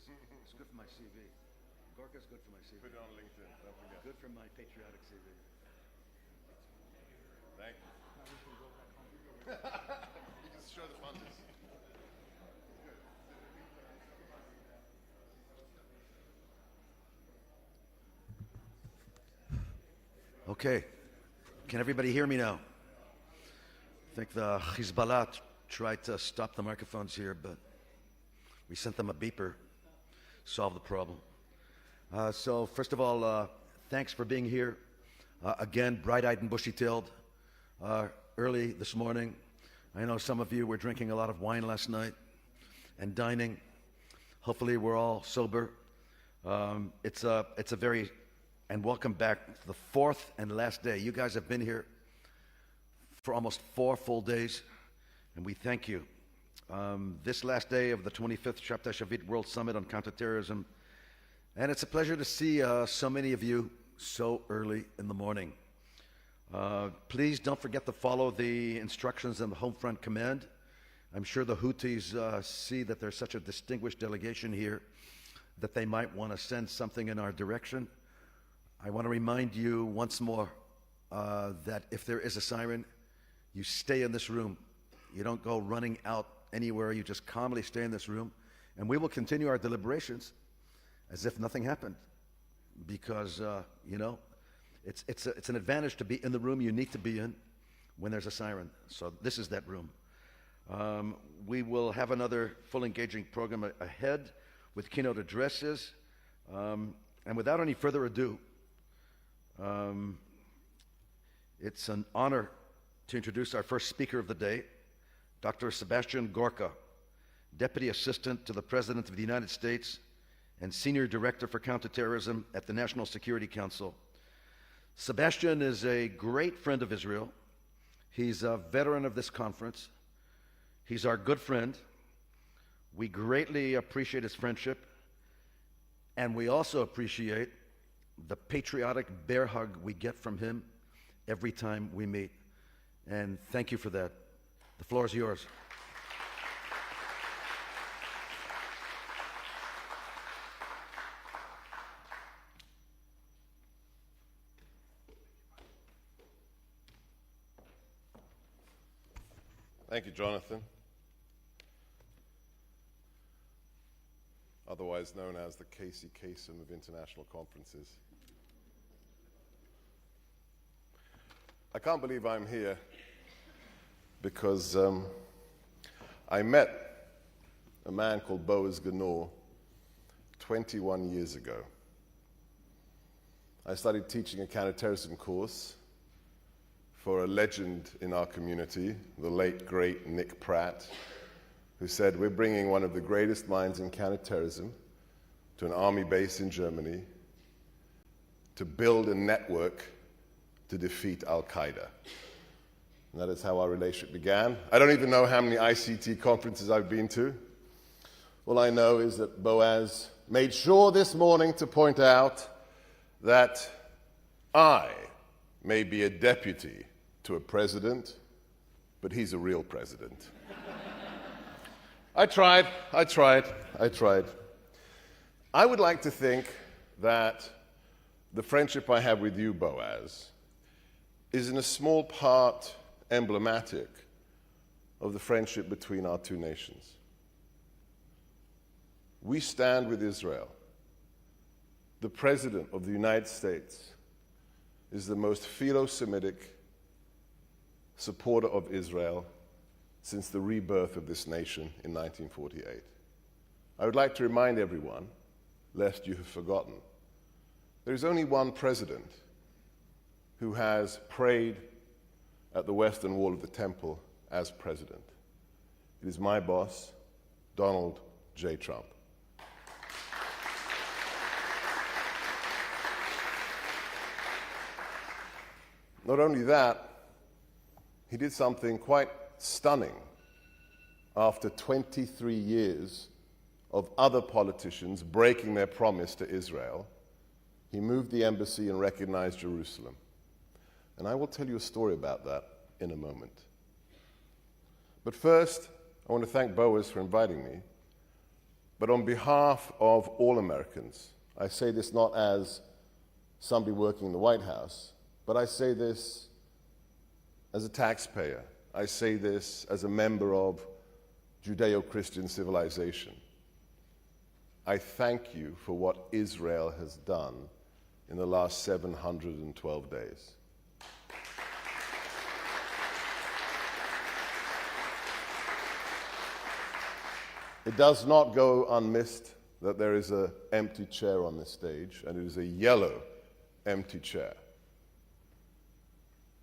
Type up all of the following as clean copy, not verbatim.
Gorka's it's good for my CV. Gorka's good for my CV. Put it on LinkedIn, don't forget. Good for my patriotic CV. Thank you. You can show the funders. Okay. Can everybody hear me now? I think the Hezbollah tried to stop the microphones here, but we sent them a beeper. Solved the problem. So first of all, thanks for being here. Again, bright-eyed and bushy-tailed. Early this morning. I know some of you were drinking a lot of wine last night and dining. Hopefully we're all sober. It's a very, and welcome back to the fourth and last day. You guys have been here for almost 4 full days, and we thank you. This last day of the 25th Shabtai Shavit World Summit on Counterterrorism, and it's a pleasure to see so many of you so early in the morning. Please don't forget to follow the instructions in the Homefront Command. I'm sure the Houthis see that there's such a distinguished delegation here that they might want to send something in our direction. I want to remind you once more that if there is a siren, you stay in this room. You don't go running out anywhere. You just calmly stay in this room. And we will continue our deliberations as if nothing happened. Because, you know, it's an advantage to be in the room you need to be in when there's a siren. So this is that room. We will have another full engaging program ahead with keynote addresses. And without any further ado, it's an honor to introduce our first speaker of the day, Dr. Sebastian Gorka, Deputy Assistant to the President of the United States and Senior Director for Counterterrorism at the National Security Council. Sebastian is a great friend of Israel. He's a veteran of this conference. He's our good friend. We greatly appreciate his friendship, and we also appreciate the patriotic bear hug we get from him every time we meet. And thank you for that. The floor is yours. Thank you, Jonathan. Otherwise known as the Casey Kasem of international conferences. I can't believe I'm here because I met a man called Boaz Ganor 21 years ago. I started teaching a counterterrorism course for a legend in our community, the late, great Nick Pratt, who said, we're bringing one of the greatest minds in counterterrorism to an army base in Germany to build a network to defeat Al-Qaeda. And that is how our relationship began. I don't even know how many ICT conferences I've been to. All I know is that Boaz made sure this morning to point out that I may be a deputy to a president, but he's a real president. I tried. I would like to think that the friendship I have with you, Boaz, is in a small part emblematic of the friendship between our two nations. We stand with Israel. The President of the United States is the most philo-Semitic supporter of Israel since the rebirth of this nation in 1948. I would like to remind everyone, lest you have forgotten, there is only one president who has prayed at the Western Wall of the Temple as president. It is my boss, Donald J. Trump. Not only that, he did something quite stunning after 23 years of other politicians breaking their promise to Israel. He moved the embassy and recognized Jerusalem. And I will tell you a story about that in a moment. But first, I want to thank Boaz for inviting me. But on behalf of all Americans, I say this not as somebody working in the White House, but I say this as a taxpayer. I say this as a member of Judeo-Christian civilization. I thank you for what Israel has done in the last 712 days. It does not go unmissed that there is an empty chair on this stage, and it is a yellow empty chair.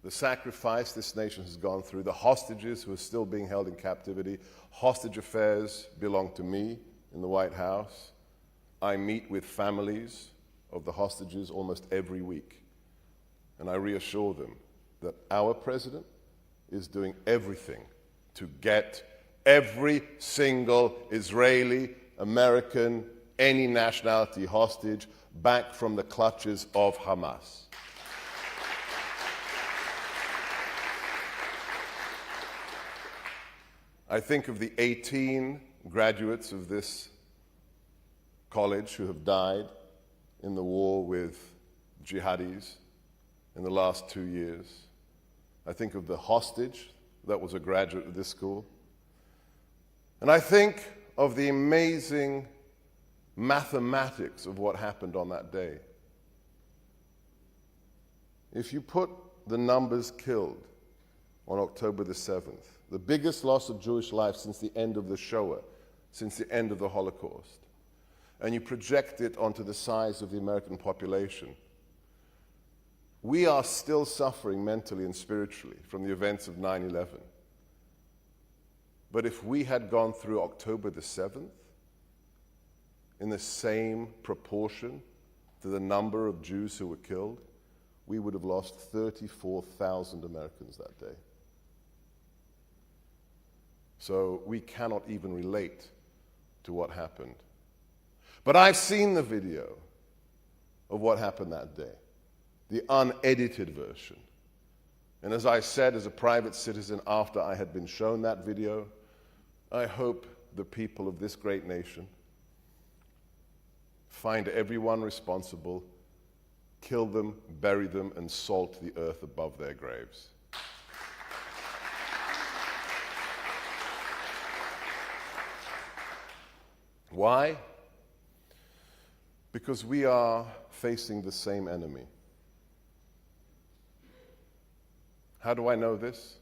The sacrifice this nation has gone through, the hostages who are still being held in captivity, hostage affairs belong to me in the White House. I meet with families of the hostages almost every week, and I reassure them that our president is doing everything to get every single Israeli, American, any nationality hostage back from the clutches of Hamas. I think of the 18 graduates of this college who have died in the war with jihadis in the last 2 years. I think of the hostage that was a graduate of this school. And I think of the amazing mathematics of what happened on that day. If you put the numbers killed on October the 7th, the biggest loss of Jewish life since the end of the Shoah, since the end of the Holocaust, and you project it onto the size of the American population, we are still suffering mentally and spiritually from the events of 9/11. But if we had gone through October the 7th in the same proportion to the number of Jews who were killed, we would have lost 34,000 Americans that day. So we cannot even relate to what happened. But I've seen the video of what happened that day, the unedited version. And as I said, as a private citizen, after I had been shown that video, I hope the people of this great nation find everyone responsible, kill them, bury them, and salt the earth above their graves. Why? Because we are facing the same enemy. How do I know this?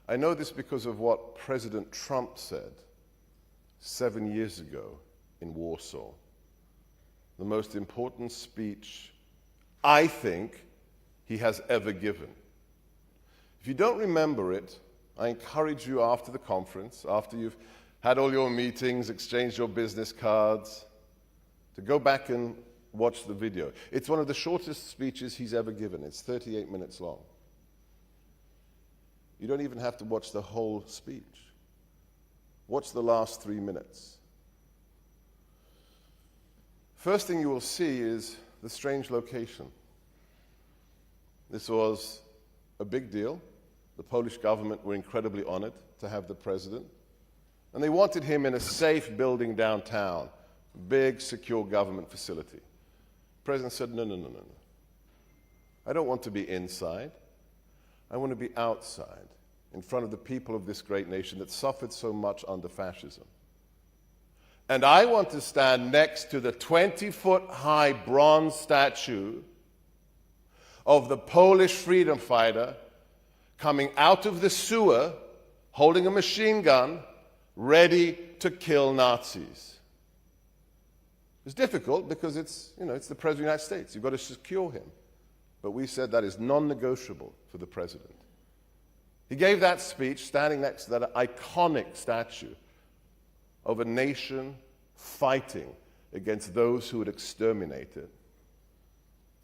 I know this because of what President Trump said 7 years ago in Warsaw. The most important speech I think he has ever given. If you don't remember it, I encourage you after the conference, after you've had all your meetings, exchanged your business cards, to go back and watch the video. It's one of the shortest speeches he's ever given. It's 38 minutes long. You don't even have to watch the whole speech. Watch the last 3 minutes. First thing you will see is the strange location. This was a big deal. The Polish government were incredibly honored to have the president. And they wanted him in a safe building downtown, big, secure government facility. The president said, no. I don't want to be inside. I want to be outside, in front of the people of this great nation that suffered so much under fascism. And I want to stand next to the 20-foot-high bronze statue of the Polish freedom fighter coming out of the sewer, holding a machine gun, ready to kill Nazis. It's difficult because it's the President of the United States. You've got to secure him. But we said that is non-negotiable for the President. He gave that speech standing next to that iconic statue of a nation fighting against those who would exterminate it.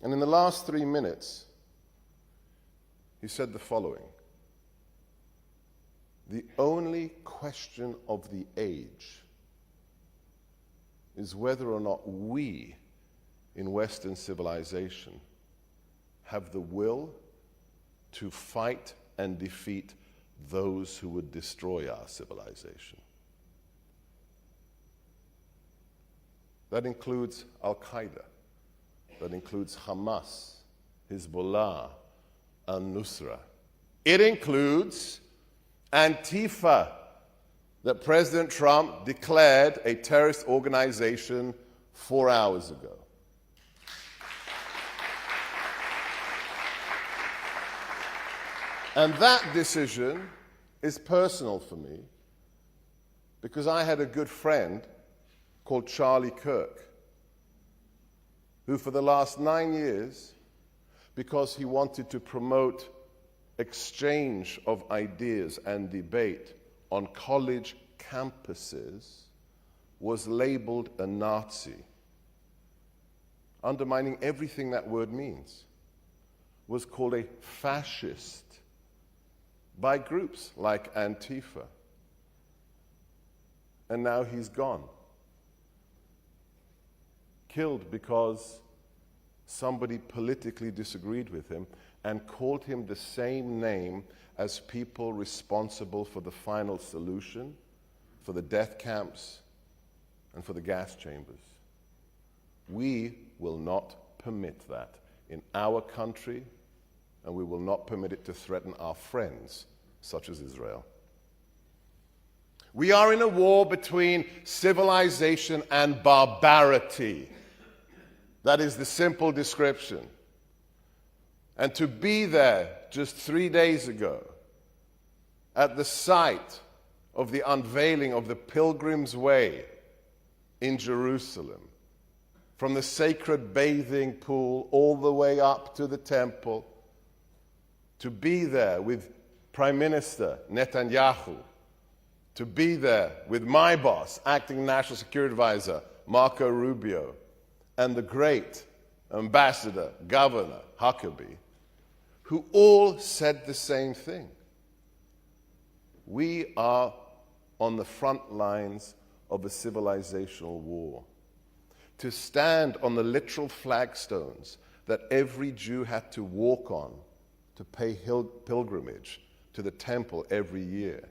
And in the last 3 minutes, he said the following: the only question of the age is whether or not we in Western civilization have the will to fight and defeat those who would destroy our civilization. That includes Al-Qaeda. That includes Hamas, Hezbollah, al-Nusra. It includes Antifa, that President Trump declared a terrorist organization 4 hours ago. And that decision is personal for me because I had a good friend called Charlie Kirk, who for the last 9 years, because he wanted to promote exchange of ideas and debate on college campuses, was labeled a Nazi, undermining everything that word means, was called a fascist by groups like Antifa. And now he's gone. Killed because somebody politically disagreed with him and called him the same name as people responsible for the final solution, for the death camps, and for the gas chambers. We will not permit that in our country, and we will not permit it to threaten our friends, such as Israel. We are in a war between civilization and barbarity. That is the simple description. And to be there just 3 days ago at the site of the unveiling of the Pilgrim's Way in Jerusalem, from the sacred bathing pool all the way up to the temple, to be there with Prime Minister Netanyahu, to be there with my boss, Acting National Security Advisor Marco Rubio, and the great Ambassador, Governor Huckabee, who all said the same thing. We are on the front lines of a civilizational war. To stand on the literal flagstones that every Jew had to walk on to pay pilgrimage to the temple every year.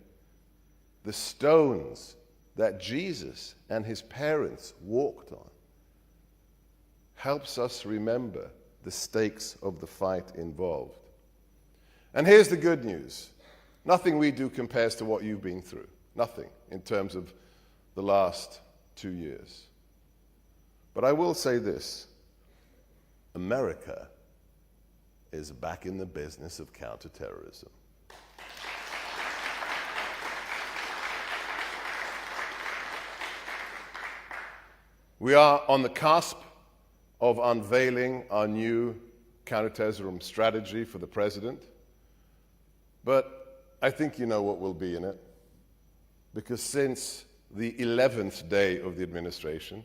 The stones that Jesus and his parents walked on helps us remember the stakes of the fight involved. And here's the good news. Nothing we do compares to what you've been through. Nothing in terms of the last 2 years. But I will say this. America is back in the business of counterterrorism. We are on the cusp of unveiling our new counterterrorism strategy for the president. But I think you know what will be in it. Because since the 11th day of the administration,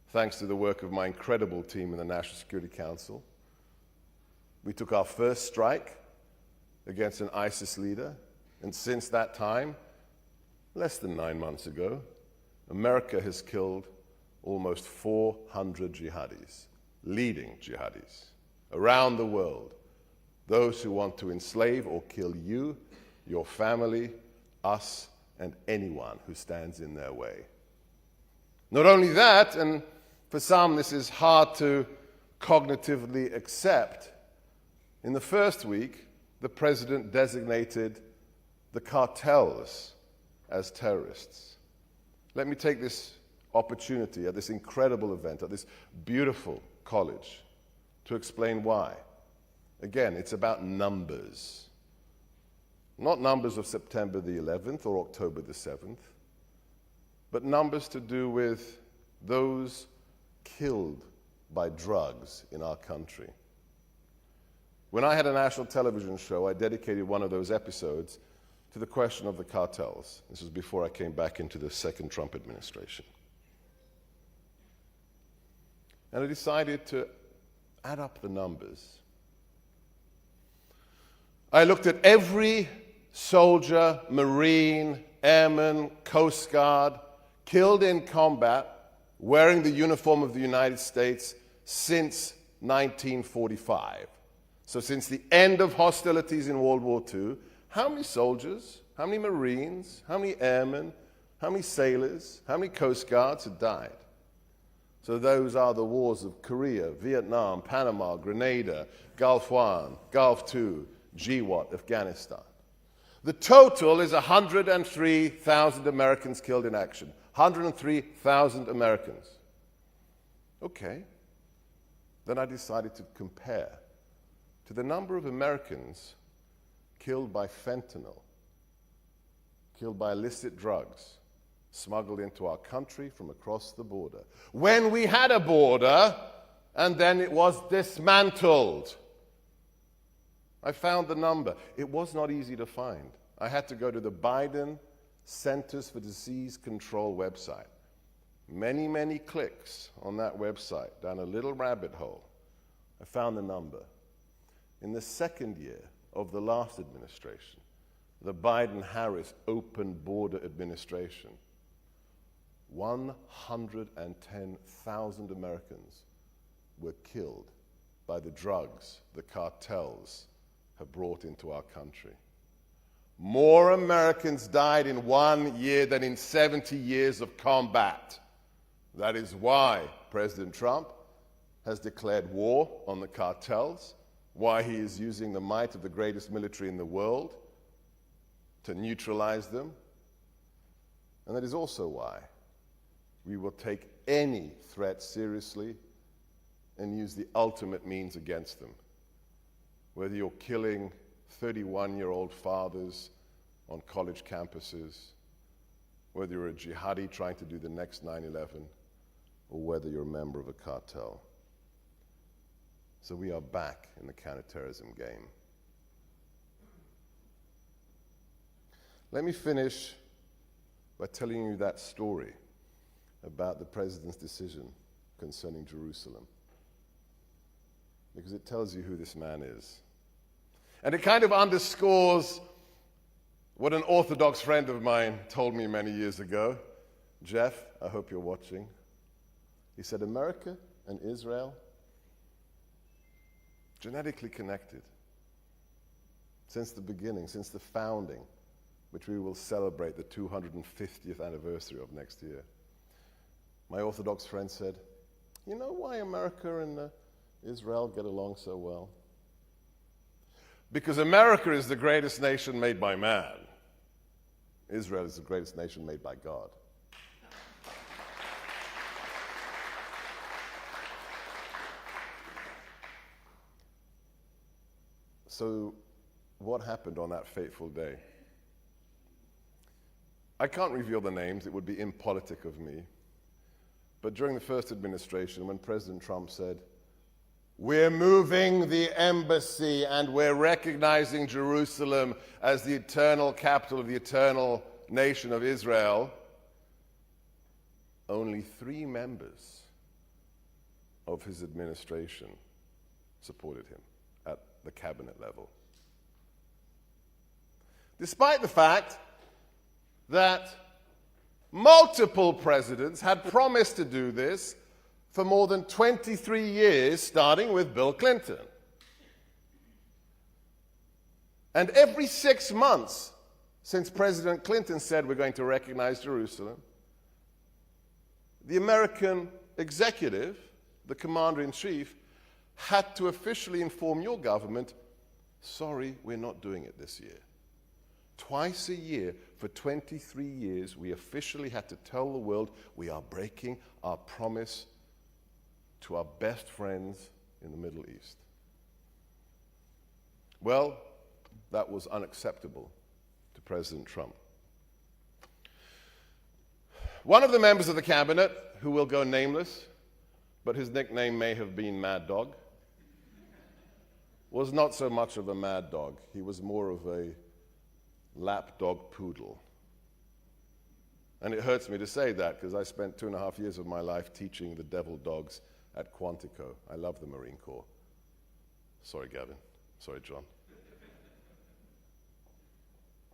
thanks to the work of my incredible team in the National Security Council, we took our first strike against an ISIS leader. And since that time, less than 9 months ago, America has killed almost 400 jihadis, leading jihadis, around the world. Those who want to enslave or kill you, your family, us, and anyone who stands in their way. Not only that, and for some this is hard to cognitively accept, in the first week, the president designated the cartels as terrorists. Let me take this opportunity at this incredible event, at this beautiful college, to explain why. Again, it's about numbers. Not numbers of September the 11th or October the 7th, but numbers to do with those killed by drugs in our country. When I had a national television show, I dedicated one of those episodes to the question of the cartels. This was before I came back into the second Trump administration. And I decided to add up the numbers. I looked at every soldier, Marine, Airman, Coast Guard, killed in combat, wearing the uniform of the United States since 1945. So since the end of hostilities in World War II, how many soldiers, how many Marines, how many airmen, how many sailors, how many Coast Guards had died? So those are the wars of Korea, Vietnam, Panama, Grenada, Gulf War, Gulf II, GWAT, Afghanistan. The total is 103,000 Americans killed in action. 103,000 Americans. Okay. Then I decided to compare to the number of Americans killed by fentanyl, killed by illicit drugs, smuggled into our country from across the border. When we had a border, and then it was dismantled. I found the number. It was not easy to find. I had to go to the Biden Centers for Disease Control website. Many, many clicks on that website, down a little rabbit hole. I found the number. In the second year of the last administration, the Biden-Harris open border administration, 110,000 Americans were killed by the drugs the cartels have brought into our country. More Americans died in 1 year than in 70 years of combat. That is why President Trump has declared war on the cartels, why he is using the might of the greatest military in the world to neutralize them. And that is also why we will take any threat seriously and use the ultimate means against them. Whether you're killing 31-year-old fathers on college campuses, whether you're a jihadi trying to do the next 9/11, or whether you're a member of a cartel. So we are back in the counterterrorism game. Let me finish by telling you that story about the president's decision concerning Jerusalem, because it tells you who this man is. And it kind of underscores what an Orthodox friend of mine told me many years ago. Jeff, I hope you're watching. He said, America and Israel, genetically connected since the beginning, since the founding, which we will celebrate the 250th anniversary of next year. My Orthodox friend said, you know why America and Israel get along so well? Because America is the greatest nation made by man. Israel is the greatest nation made by God. So, what happened on that fateful day? I can't reveal the names, it would be impolitic of me. But during the first administration, when President Trump said, we're moving the embassy and we're recognizing Jerusalem as the eternal capital of the eternal nation of Israel, only 3 members of his administration supported him at the cabinet level. Despite the fact that multiple presidents had promised to do this for more than 23 years, starting with Bill Clinton. And every 6 months since President Clinton said we're going to recognize Jerusalem, the American executive, the commander-in-chief, had to officially inform your government, sorry, we're not doing it this year. Twice a year for 23 years, we officially had to tell the world we are breaking our promise to our best friends in the Middle East. Well, that was unacceptable to President Trump. One of the members of the cabinet, who will go nameless, but his nickname may have been Mad Dog, was not so much of a mad dog. He was more of a lapdog poodle. And it hurts me to say that because I spent 2.5 years of my life teaching the devil dogs at Quantico. I love the Marine Corps. Sorry, Gavin. Sorry, John.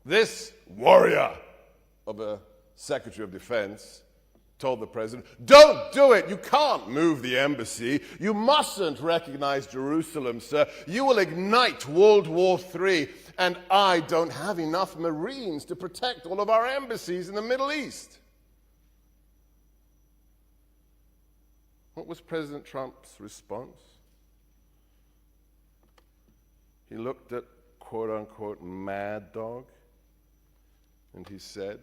This warrior of a Secretary of Defense told the president, don't do it. You can't move the embassy. You mustn't recognize Jerusalem, sir. You will ignite World War III, and I don't have enough Marines to protect all of our embassies in the Middle East. What was President Trump's response? He looked at quote-unquote Mad Dog, and he said,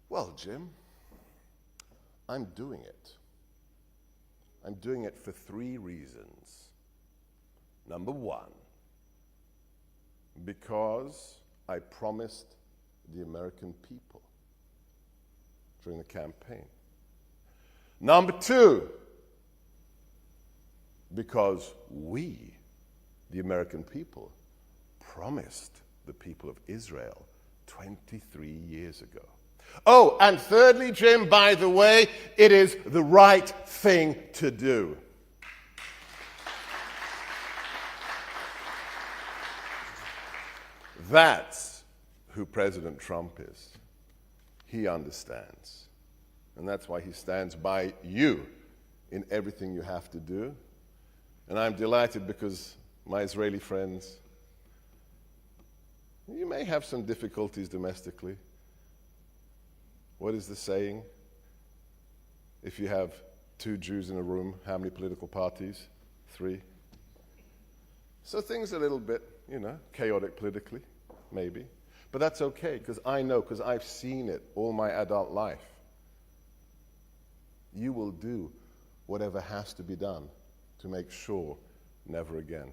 well, Jim, I'm doing it. I'm doing it for 3 reasons. Number 1, because I promised the American people during the campaign. Number 2, because we, the American people, promised the people of Israel 23 years ago. Oh, and thirdly, Jim, by the way, it is the right thing to do. That's who President Trump is. He understands. And that's why he stands by you in everything you have to do. And I'm delighted because my Israeli friends, you may have some difficulties domestically. What is the saying? If you have 2 Jews in a room, how many political parties? 3. So things are a little bit, chaotic politically, maybe. But that's okay, because I know, because I've seen it all my adult life. You will do whatever has to be done to make sure never again.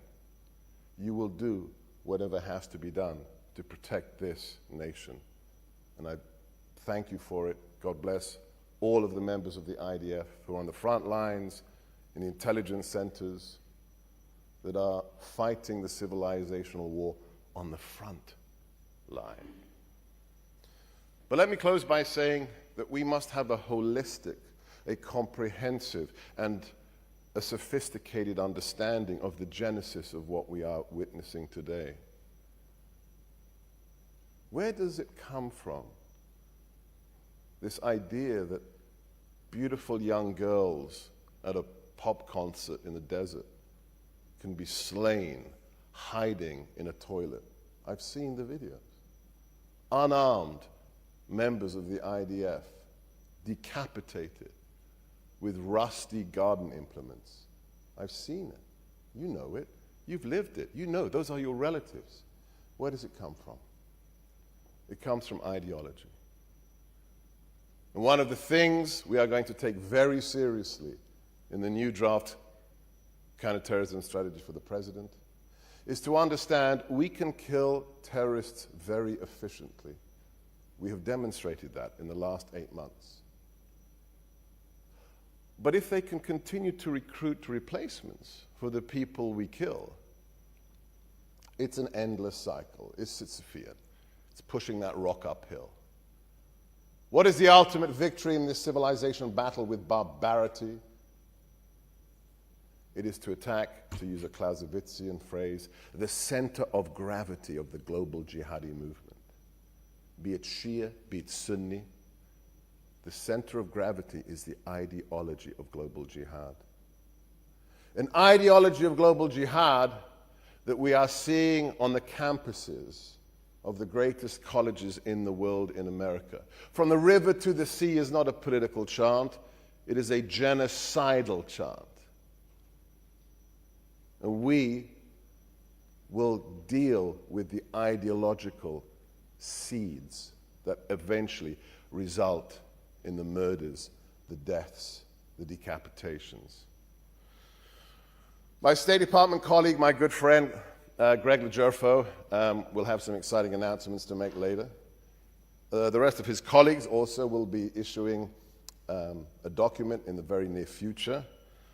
You will do whatever has to be done to protect this nation. And I thank you for it. God bless all of the members of the IDF who are on the front lines, in the intelligence centers, that are fighting the civilizational war on the front line. But let me close by saying that we must have a holistic, a comprehensive, and a sophisticated understanding of the genesis of what we are witnessing today. Where does it come from? This idea that beautiful young girls at a pop concert in the desert can be slain, hiding in a toilet. I've seen the videos. Unarmed members of the IDF decapitated with rusty garden implements. I've seen it. You know it. You've lived it. You know, those are your relatives. Where does it come from? It comes from ideology. And one of the things we are going to take very seriously in the new draft counterterrorism strategy for the president is to understand we can kill terrorists very efficiently. We have demonstrated that in the last 8 months. But if they can continue to recruit replacements for the people we kill, it's an endless cycle. It's Sisyphean. It's pushing that rock uphill. What is the ultimate victory in this civilization battle with barbarity? It is to attack, to use a Clausewitzian phrase, the center of gravity of the global jihadi movement. Be it Shia, be it Sunni, the center of gravity is the ideology of global jihad. An ideology of global jihad that we are seeing on the campuses of the greatest colleges in the world in America. From the river to the sea is not a political chant, it is a genocidal chant. And we will deal with the ideological seeds that eventually result in the murders, the deaths, the decapitations. My State Department colleague, my good friend, Greg Legerfo, will have some exciting announcements to make later. The rest of his colleagues also will be issuing a document in the very near future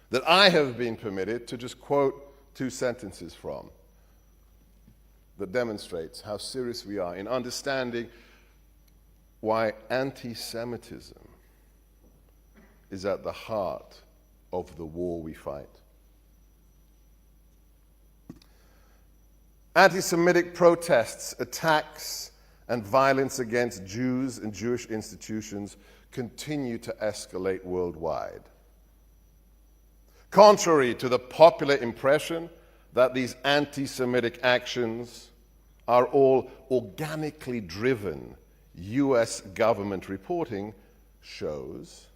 that I have been permitted to just quote 2 sentences from that demonstrates how serious we are in understanding why anti-Semitism is at the heart of the war we fight. Anti-Semitic protests, attacks, and violence against Jews and Jewish institutions continue to escalate worldwide. Contrary to the popular impression that these anti-Semitic actions are all organically driven, US government reporting shows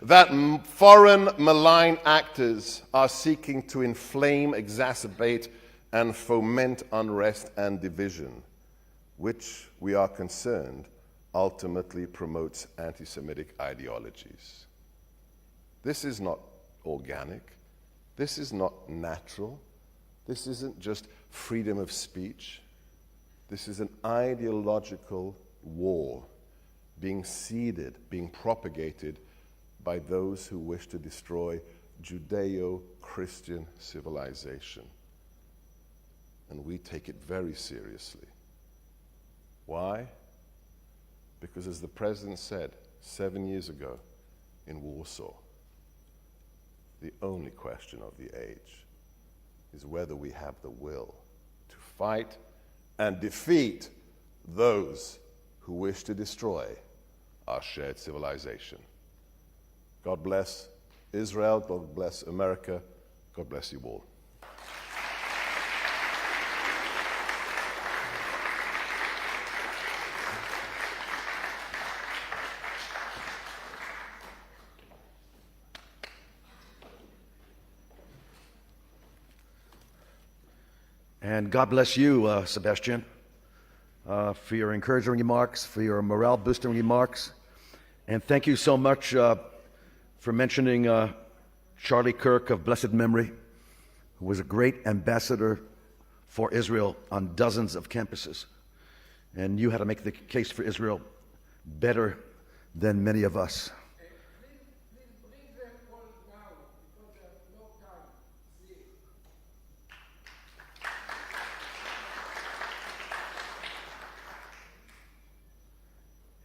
that foreign malign actors are seeking to inflame, exacerbate, and foment unrest and division, which we are concerned ultimately promotes anti-Semitic ideologies. This is not organic. This is not natural. This isn't just freedom of speech. This is an ideological war being seeded, being propagated by those who wish to destroy Judeo-Christian civilization. And we take it very seriously. Why? Because as the President said 7 years ago in Warsaw, the only question of the age is whether we have the will to fight and defeat those who wish to destroy our shared civilization. God bless Israel, God bless America, God bless you all. And God bless you, Sebastian, for your encouraging remarks, for your morale-boosting remarks. And thank you so much for mentioning Charlie Kirk of blessed memory, who was a great ambassador for Israel on dozens of campuses. And you had to make the case for Israel better than many of us.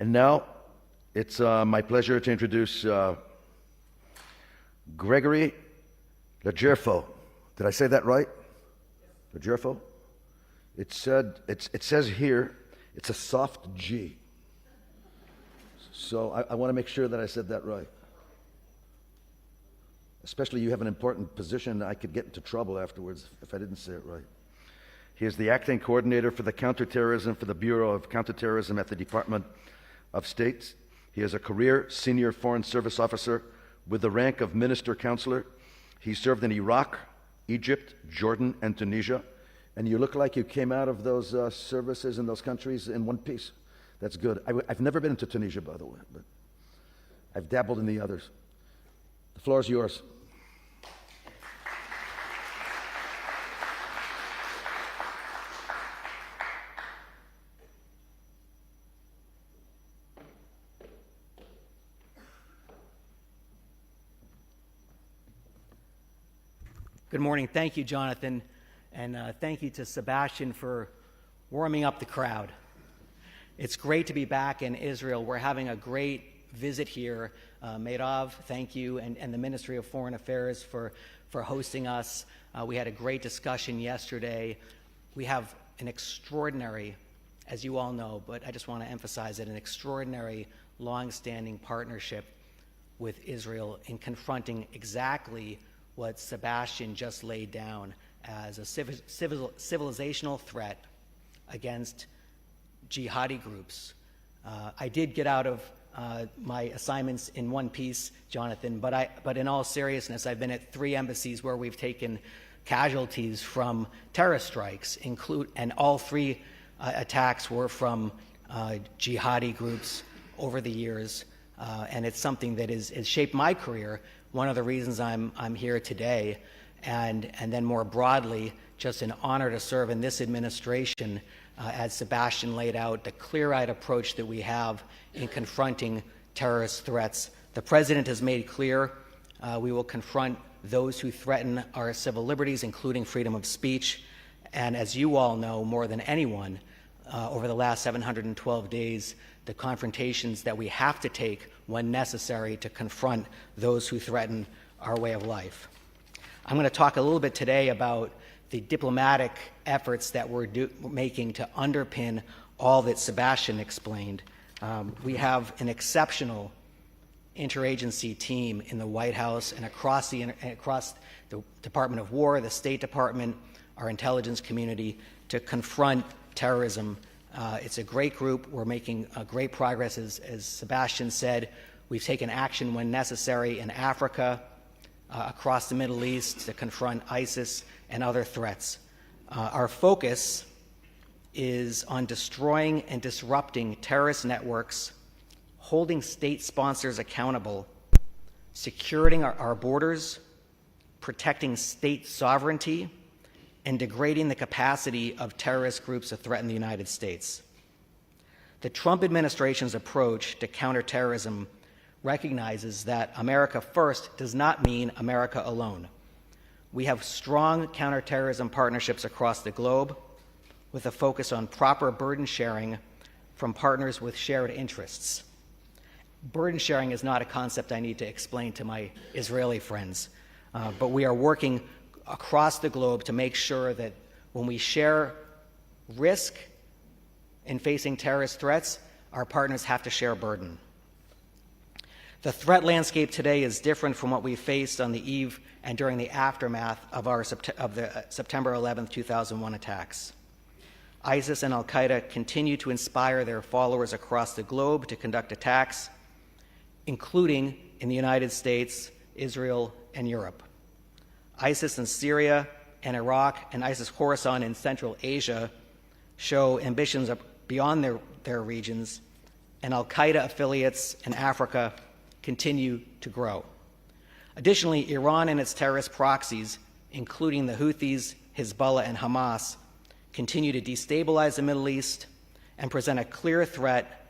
And now, it's my pleasure to introduce Gregory Legerfo. Did I say that right? Legerfo? It says here, it's a soft G. So I want to make sure that I said that right. Especially you have an important position, I could get into trouble afterwards if I didn't say it right. He is the acting coordinator for the Counterterrorism for the Bureau of Counterterrorism at the Department of State. He is a career senior foreign service officer with the rank of minister counselor. He served in Iraq, Egypt, Jordan, and Tunisia. And you look like you came out of those services in those countries in one piece. That's good. I've never been to Tunisia, by the way, but I've dabbled in the others. The floor is yours. Good morning. Thank you, Jonathan, and thank you to Sebastian for warming up the crowd. It's great to be back in Israel. We're having a great visit here. Meirav, thank you, and the Ministry of Foreign Affairs for hosting us. We had a great discussion yesterday. We have an extraordinary, as you all know, but I just want to emphasize it, an extraordinary, long-standing partnership with Israel in confronting exactly what Sebastian just laid down as a civilizational threat against jihadi groups. I did get out of my assignments in one piece, Jonathan, but in all seriousness, I've been at 3 embassies where we've taken casualties from terrorist strikes, and all 3 attacks were from jihadi groups over the years, and it's something that has shaped my career. One of the reasons I'm here today, and then more broadly, just an honor to serve in this administration, as Sebastian laid out, the clear-eyed approach that we have in confronting terrorist threats. The President has made clear we will confront those who threaten our civil liberties, including freedom of speech. And as you all know, more than anyone, over the last 712 days, the confrontations that we have to take when necessary to confront those who threaten our way of life. I'm going to talk a little bit today about the diplomatic efforts that we're making to underpin all that Sebastian explained. We have an exceptional interagency team in the White House and across the Department of War, the State Department, our intelligence community, to confront terrorism. It's a great group. We're making great progress. As Sebastian said, We've taken action when necessary in Africa, across the Middle East to confront ISIS and other threats. Our focus is on destroying and disrupting terrorist networks, holding state sponsors accountable, securing our borders, protecting state sovereignty, and degrading the capacity of terrorist groups to threaten the United States. The Trump administration's approach to counterterrorism recognizes that America first does not mean America alone. We have strong counterterrorism partnerships across the globe with a focus on proper burden sharing from partners with shared interests. Burden sharing is not a concept I need to explain to my Israeli friends, but we are working across the globe to make sure that when we share risk in facing terrorist threats, our partners have to share burden. The threat landscape today is different from what we faced on the eve and during the aftermath of the September 11, 2001 attacks. ISIS and al-Qaeda continue to inspire their followers across the globe to conduct attacks, including in the United States, Israel, and Europe. ISIS in Syria and Iraq and ISIS Khorasan in Central Asia show ambitions beyond their regions, and al-Qaeda affiliates in Africa continue to grow. Additionally, Iran and its terrorist proxies, including the Houthis, Hezbollah, and Hamas, continue to destabilize the Middle East and present a clear threat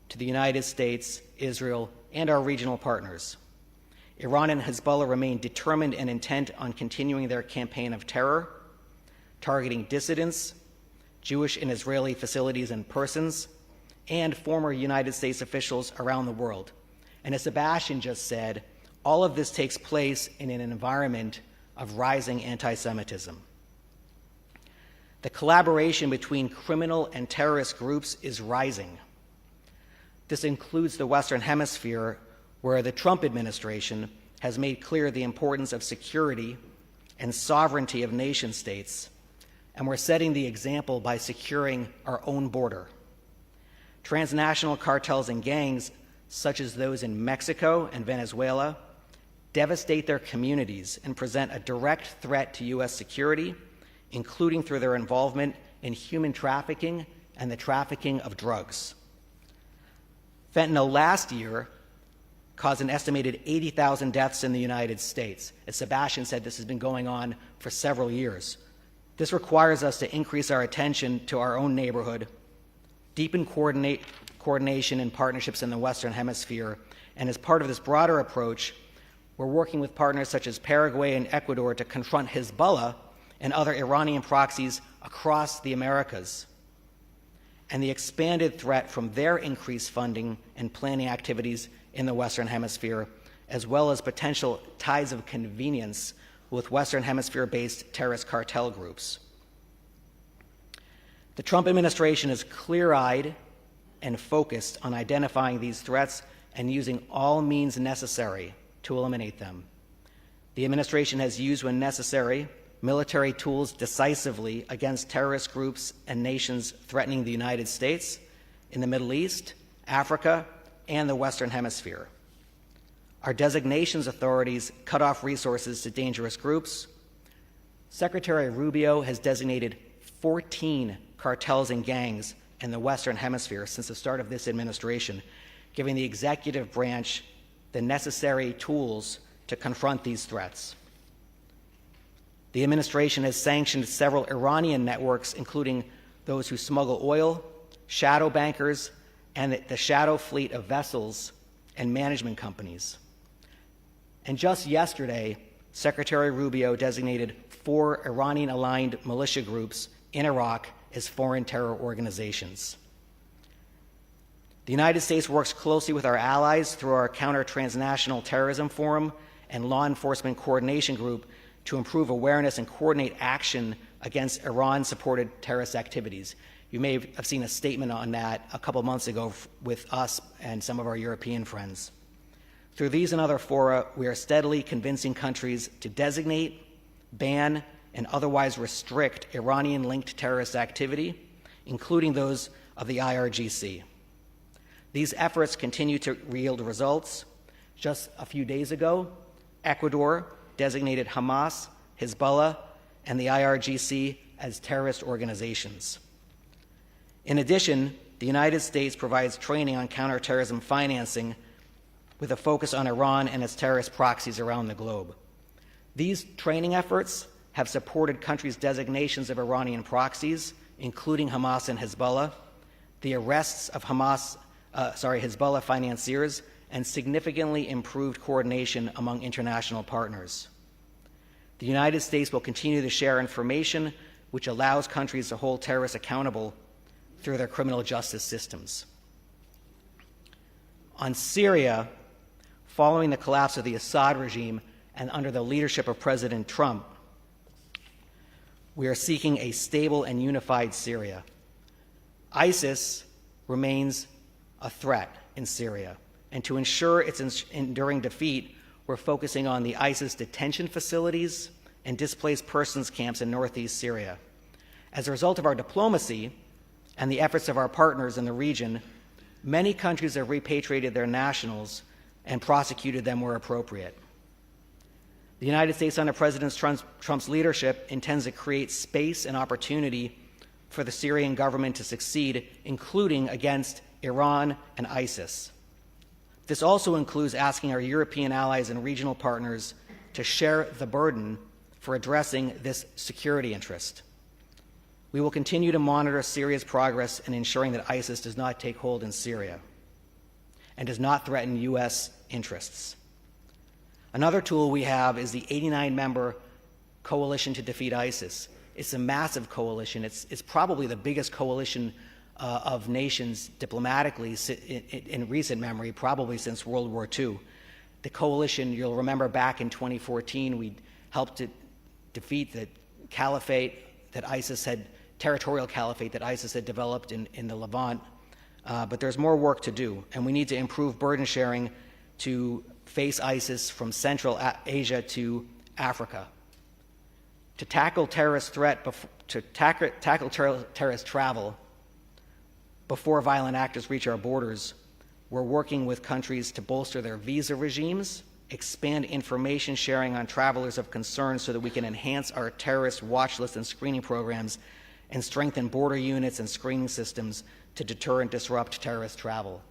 to the United States, Israel, and our regional partners. Iran and Hezbollah remain determined and intent on continuing their campaign of terror, targeting dissidents, Jewish and Israeli facilities and persons, and former United States officials around the world. And as Sebastian just said, all of this takes place in an environment of rising anti-Semitism. The collaboration between criminal and terrorist groups is rising. This includes the Western Hemisphere, where the Trump administration has made clear the importance of security and sovereignty of nation states, and we're setting the example by securing our own border. Transnational cartels and gangs, such as those in Mexico and Venezuela, devastate their communities and present a direct threat to U.S. security, including through their involvement in human trafficking and the trafficking of drugs. Fentanyl last year caused an estimated 80,000 deaths in the United States. As Sebastian said, this has been going on for several years. This requires us to increase our attention to our own neighborhood, deepen coordination and partnerships in the Western Hemisphere, and as part of this broader approach, we're working with partners such as Paraguay and Ecuador to confront Hezbollah and other Iranian proxies across the Americas, and the expanded threat from their increased funding and planning activities in the Western Hemisphere, as well as potential ties of convenience with Western Hemisphere-based terrorist cartel groups. The Trump administration is clear-eyed and focused on identifying these threats and using all means necessary to eliminate them. The administration has used, when necessary, military tools decisively against terrorist groups and nations threatening the United States, in the Middle East, Africa, and the Western Hemisphere. Our designations authorities cut off resources to dangerous groups. Secretary Rubio has designated 14 cartels and gangs in the Western Hemisphere since the start of this administration, giving the executive branch the necessary tools to confront these threats. The administration has sanctioned several Iranian networks, including those who smuggle oil, shadow bankers, and the shadow fleet of vessels and management companies. And just yesterday, Secretary Rubio designated 4 Iranian-aligned militia groups in Iraq as foreign terror organizations. The United States works closely with our allies through our Counter-Transnational Terrorism Forum and Law Enforcement Coordination Group to improve awareness and coordinate action against Iran-supported terrorist activities. You may have seen a statement on that a couple months ago with us and some of our European friends. Through these and other fora, we are steadily convincing countries to designate, ban, and otherwise restrict Iranian-linked terrorist activity, including those of the IRGC. These efforts continue to yield results. Just a few days ago, Ecuador designated Hamas, Hezbollah, and the IRGC as terrorist organizations. In addition, the United States provides training on counterterrorism financing with a focus on Iran and its terrorist proxies around the globe. These training efforts have supported countries' designations of Iranian proxies, including Hamas and Hezbollah, the arrests of Hezbollah financiers, and significantly improved coordination among international partners. The United States will continue to share information which allows countries to hold terrorists accountable through their criminal justice systems. On Syria, following the collapse of the Assad regime and under the leadership of President Trump, we are seeking a stable and unified Syria. ISIS remains a threat in Syria, and to ensure its enduring defeat, we're focusing on the ISIS detention facilities and displaced persons camps in northeast Syria. As a result of our diplomacy and the efforts of our partners in the region, many countries have repatriated their nationals and prosecuted them where appropriate. The United States, under President Trump's leadership, intends to create space and opportunity for the Syrian government to succeed, including against Iran and ISIS. This also includes asking our European allies and regional partners to share the burden for addressing this security interest. We will continue to monitor Syria's progress in ensuring that ISIS does not take hold in Syria and does not threaten U.S. interests. Another tool we have is the 89-member Coalition to Defeat ISIS. It's a massive coalition. It's probably the biggest coalition of nations diplomatically in recent memory, probably since World War II. The coalition, you'll remember back in 2014, we helped to defeat the caliphate that ISIS had, territorial caliphate that ISIS had developed in the Levant. But there's more work to do, and we need to improve burden sharing to face ISIS from Central Asia to Africa. To tackle terrorist terrorist travel before violent actors reach our borders, we're working with countries to bolster their visa regimes, expand information sharing on travelers of concern so that we can enhance our terrorist watch list and screening programs, and strengthen border units and screening systems to deter and disrupt terrorist travel.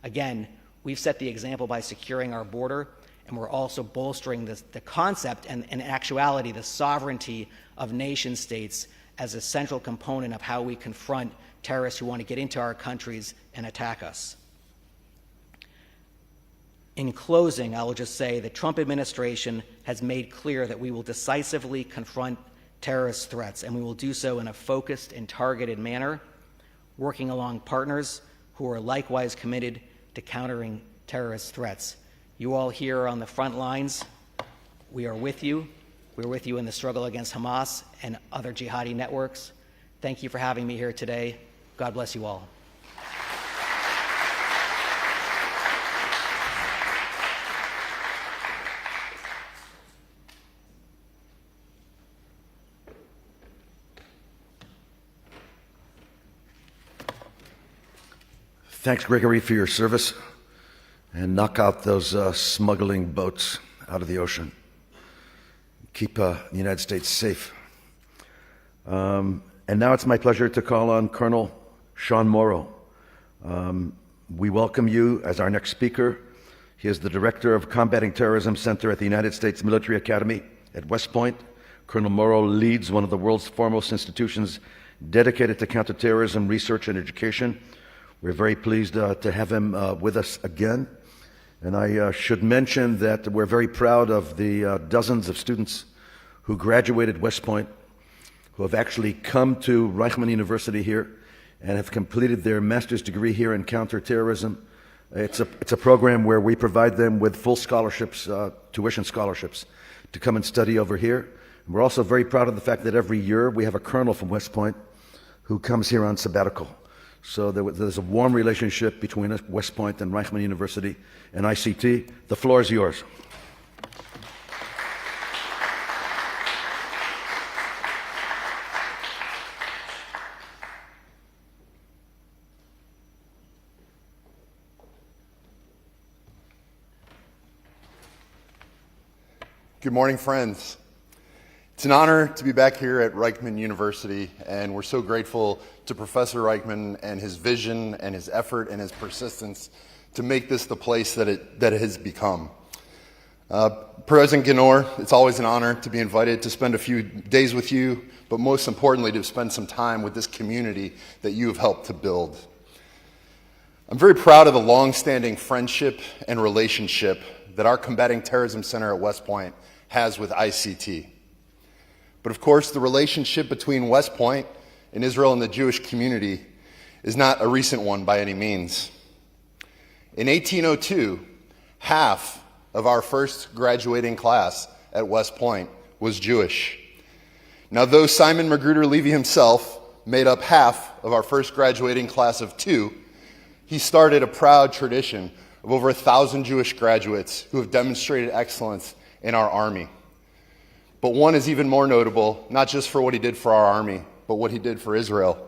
Again, we've set the example by securing our border, and we're also bolstering the concept and, in actuality, the sovereignty of nation states as a central component of how we confront terrorists who want to get into our countries and attack us. In closing, I will just say the Trump administration has made clear that we will decisively confront terrorist threats, and we will do so in a focused and targeted manner, working along partners who are likewise committed to countering terrorist threats. You all here on the front lines, we are with you. We're with you in the struggle against Hamas and other jihadi networks. Thank you for having me here today. God bless you all. Thanks, Gregory, for your service. And knock out those smuggling boats out of the ocean. Keep the United States safe. And now it's my pleasure to call on Colonel Sean Morrow. We welcome you as our next speaker. He is the Director of Combating Terrorism Center at the United States Military Academy at West Point. Colonel Morrow leads one of the world's foremost institutions dedicated to counterterrorism research and education. We're very pleased to have him with us again. And I should mention that we're very proud of the dozens of students who graduated West Point, who have actually come to Reichman University here and have completed their master's degree here in counterterrorism. It's a program where we provide them with full scholarships, tuition scholarships, to come and study over here. And we're also very proud of the fact that every year we have a colonel from West Point who comes here on sabbatical. So there's a warm relationship between West Point and Reichman University and ICT. The floor is yours. Good morning, friends. It's an honor to be back here at Reichman University, and we're so grateful to Professor Reichman and his vision and his effort and his persistence to make this the place that it has become. President Ganor, it's always an honor to be invited to spend a few days with you, but most importantly, to spend some time with this community that you have helped to build. I'm very proud of the long-standing friendship and relationship that our Combating Terrorism Center at West Point has with ICT. But of course, the relationship between West Point and Israel and the Jewish community is not a recent one by any means. In 1802, half of our first graduating class at West Point was Jewish. Now, though Simon Magruder Levy himself made up half of our first graduating class of 2, he started a proud tradition of over 1,000 Jewish graduates who have demonstrated excellence in our Army. But one is even more notable, not just for what he did for our Army, but what he did for Israel.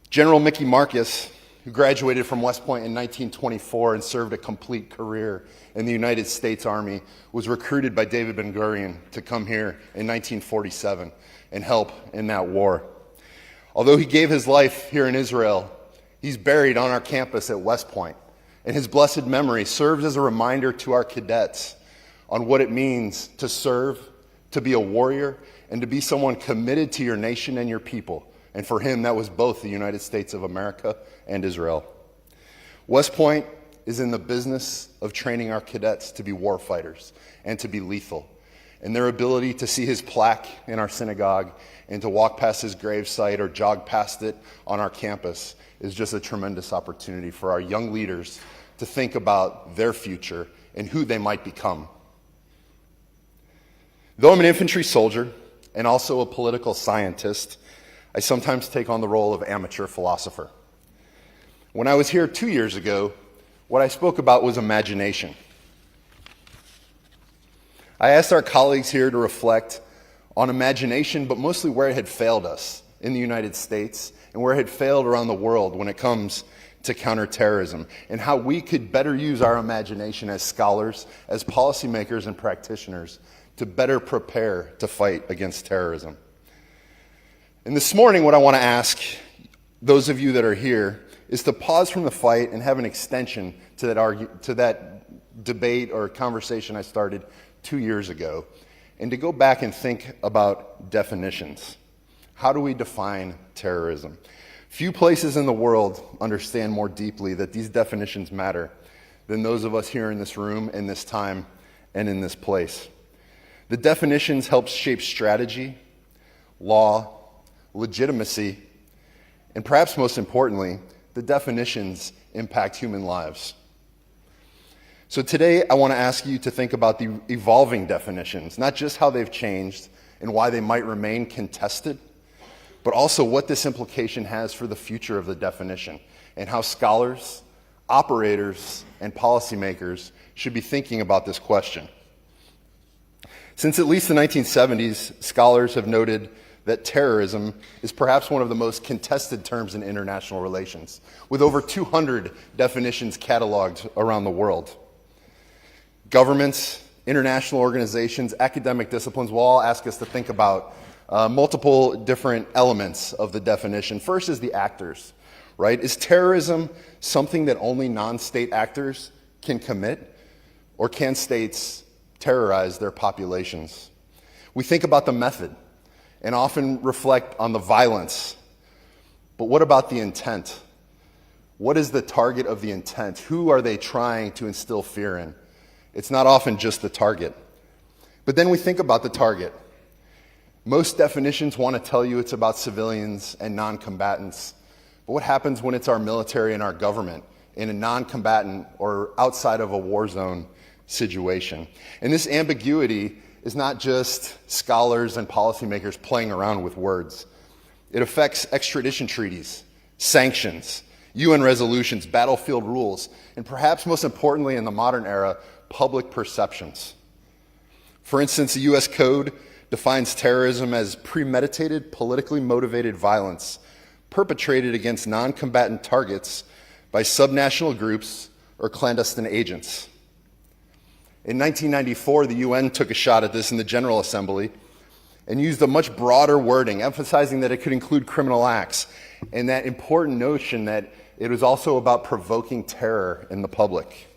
General Mickey Marcus, who graduated from West Point in 1924 and served a complete career in the United States Army, was recruited by David Ben-Gurion to come here in 1947 and help in that war. Although he gave his life here in Israel, he's buried on our campus at West Point, and his blessed memory serves as a reminder to our cadets on what it means to serve, to be a warrior, and to be someone committed to your nation and your people. And for him, that was both the United States of America and Israel. West Point is in the business of training our cadets to be warfighters and to be lethal. And their ability to see his plaque in our synagogue and to walk past his gravesite or jog past it on our campus is just a tremendous opportunity for our young leaders to think about their future and who they might become. Though I'm an infantry soldier and also a political scientist, I sometimes take on the role of amateur philosopher. When I was here 2 years ago, what I spoke about was imagination. I asked our colleagues here to reflect on imagination, but mostly where it had failed us in the United States and where it had failed around the world when it comes to counterterrorism, and how we could better use our imagination as scholars, as policymakers and practitioners to better prepare to fight against terrorism. And this morning, what I want to ask those of you that are here is to pause from the fight and have an extension to that debate or conversation I started 2 years ago, and to go back and think about definitions. How do we define terrorism? Few places in the world understand more deeply that these definitions matter than those of us here in this room, in this time, and in this place. The definitions help shape strategy, law, legitimacy, and perhaps most importantly, the definitions impact human lives. So today, I want to ask you to think about the evolving definitions, not just how they've changed and why they might remain contested, but also what this implication has for the future of the definition and how scholars, operators, and policymakers should be thinking about this question. Since at least the 1970s, scholars have noted that terrorism is perhaps one of the most contested terms in international relations, with over 200 definitions cataloged around the world. Governments, international organizations, academic disciplines will all ask us to think about multiple different elements of the definition. First is the actors, right? Is terrorism something that only non-state actors can commit, or can states terrorize their populations? We think about the method and often reflect on the violence, but what about the intent? What is the target of the intent? Who are they trying to instill fear in? It's not often just the target. But then we think about the target. Most definitions want to tell you it's about civilians and non-combatants. But what happens when it's our military and our government in a non-combatant or outside of a war zone situation? And this ambiguity is not just scholars and policymakers playing around with words. It affects extradition treaties, sanctions, UN resolutions, battlefield rules, and perhaps most importantly in the modern era, public perceptions. For instance, the U.S. Code defines terrorism as premeditated, politically motivated violence perpetrated against non-combatant targets by subnational groups or clandestine agents. In 1994, the UN took a shot at this in the General Assembly and used a much broader wording, emphasizing that it could include criminal acts, and that important notion that it was also about provoking terror in the public.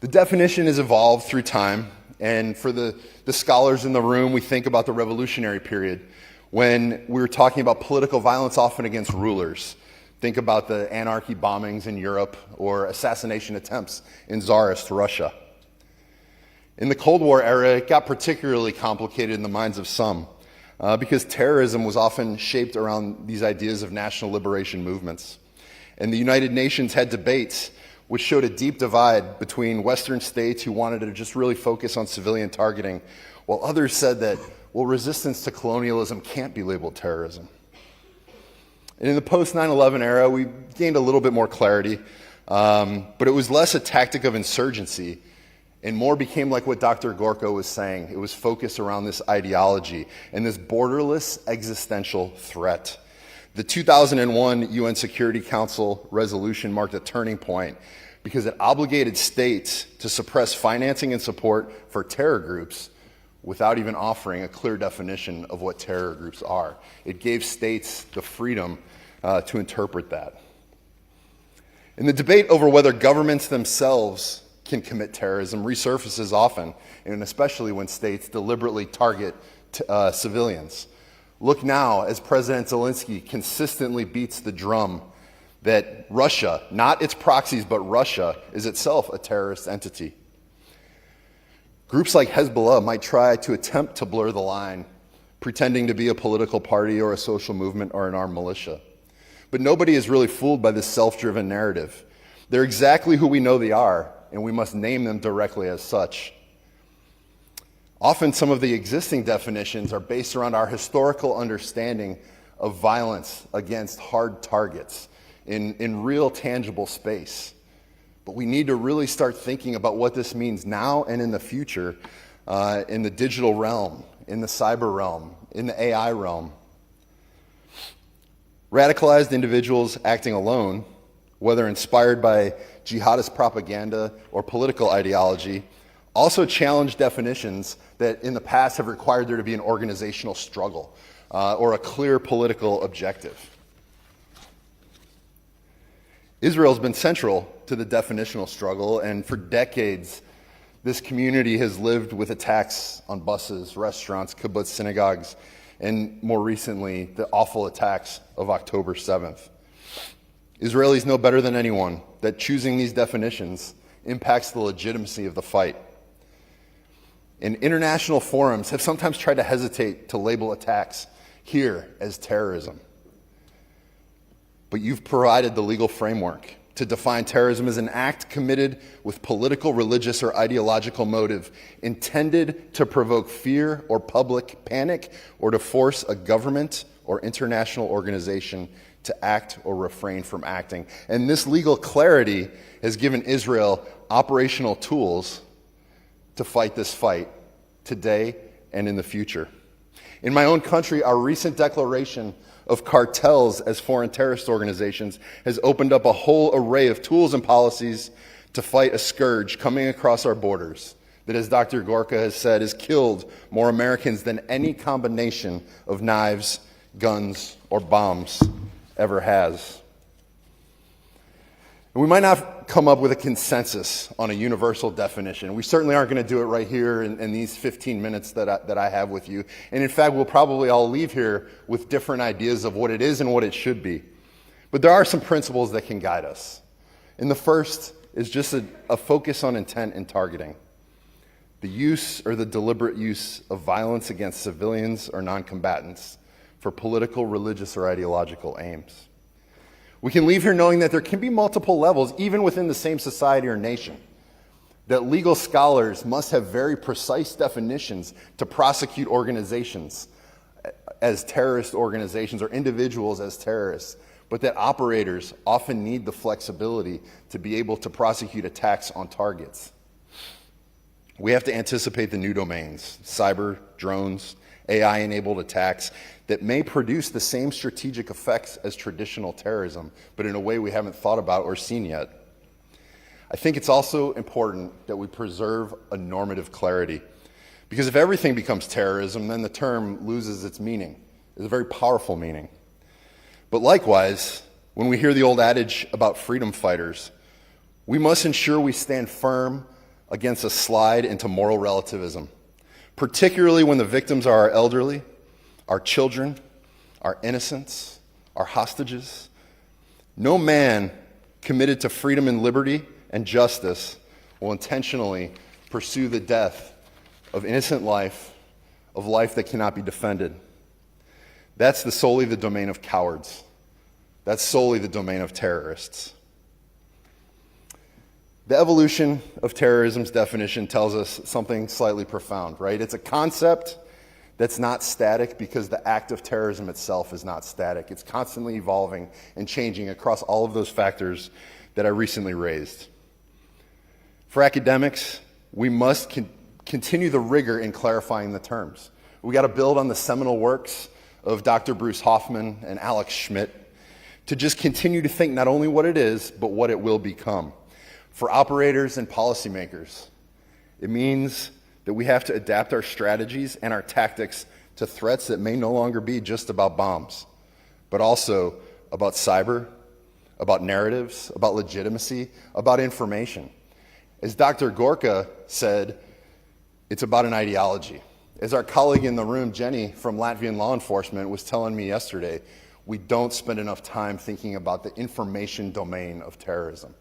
The definition has evolved through time, and for the scholars in the room, we think about the revolutionary period when we were talking about political violence often against rulers. Think about the anarchy bombings in Europe or assassination attempts in Tsarist Russia. In the Cold War era, it got particularly complicated in the minds of some because terrorism was often shaped around these ideas of national liberation movements. And the United Nations had debates which showed a deep divide between Western states who wanted to just really focus on civilian targeting, while others said that, well, resistance to colonialism can't be labeled terrorism. And in the post-9/11 era, we gained a little bit more clarity, but it was less a tactic of insurgency and more became like what Dr. Gorka was saying. It was focused around this ideology and this borderless existential threat. The 2001 UN Security Council resolution marked a turning point because it obligated states to suppress financing and support for terror groups without even offering a clear definition of what terror groups are. It gave states the freedom to interpret that. And the debate over whether governments themselves can commit terrorism resurfaces often, and especially when states deliberately target civilians. Look now as President Zelensky consistently beats the drum that Russia, not its proxies, but Russia, is itself a terrorist entity. Groups like Hezbollah might try to attempt to blur the line, pretending to be a political party or a social movement or an armed militia. But nobody is really fooled by this self-driven narrative. They're exactly who we know they are, and we must name them directly as such. Often some of the existing definitions are based around our historical understanding of violence against hard targets in real tangible space. But we need to really start thinking about what this means now and in the future, in the digital realm, in the cyber realm, in the AI realm. Radicalized individuals acting alone, whether inspired by jihadist propaganda or political ideology, also challenge definitions that in the past have required there to be an organizational struggle or a clear political objective. Israel's been central to the definitional struggle, and for decades, this community has lived with attacks on buses, restaurants, kibbutz, synagogues, and more recently, the awful attacks of October 7th. Israelis know better than anyone that choosing these definitions impacts the legitimacy of the fight. And international forums have sometimes tried to hesitate to label attacks here as terrorism. But you've provided the legal framework to define terrorism as an act committed with political, religious, or ideological motive intended to provoke fear or public panic or to force a government or international organization to act or refrain from acting. And this legal clarity has given Israel operational tools to fight this fight today and in the future. In my own country, our recent declaration of cartels as foreign terrorist organizations has opened up a whole array of tools and policies to fight a scourge coming across our borders that, as Dr. Gorka has said, has killed more Americans than any combination of knives, guns, or bombs ever has. And we might not come up with a consensus on a universal definition. We certainly aren't going to do it right here in these 15 minutes that I have with you. And in fact, we'll probably all leave here with different ideas of what it is and what it should be. But there are some principles that can guide us. And the first is just a focus on intent and targeting. The use or the deliberate use of violence against civilians or non-combatants for political, religious, or ideological aims. We can leave here knowing that there can be multiple levels, even within the same society or nation. That legal scholars must have very precise definitions to prosecute organizations as terrorist organizations or individuals as terrorists, but that operators often need the flexibility to be able to prosecute attacks on targets. We have to anticipate the new domains, cyber, drones, AI-enabled attacks that may produce the same strategic effects as traditional terrorism, but in a way we haven't thought about or seen yet. I think it's also important that we preserve a normative clarity. Because if everything becomes terrorism, then the term loses its meaning. It's a very powerful meaning. But likewise, when we hear the old adage about freedom fighters, we must ensure we stand firm against a slide into moral relativism, particularly when the victims are our elderly, our children, our innocents, our hostages. No man committed to freedom and liberty and justice will intentionally pursue the death of innocent life, of life that cannot be defended. That's solely the domain of cowards. That's solely the domain of terrorists. The evolution of terrorism's definition tells us something slightly profound, right? It's a concept that's not static because the act of terrorism itself is not static. It's constantly evolving and changing across all of those factors that I recently raised. For academics, we must continue the rigor in clarifying the terms. We got to build on the seminal works of Dr. Bruce Hoffman and Alex Schmidt to just continue to think not only what it is, but what it will become. For operators and policymakers, it means that we have to adapt our strategies and our tactics to threats that may no longer be just about bombs, but also about cyber, about narratives, about legitimacy, about information. As Dr. Gorka said, it's about an ideology. As our colleague in the room, Jenny from Latvian law enforcement, was telling me yesterday, we don't spend enough time thinking about the information domain of terrorism.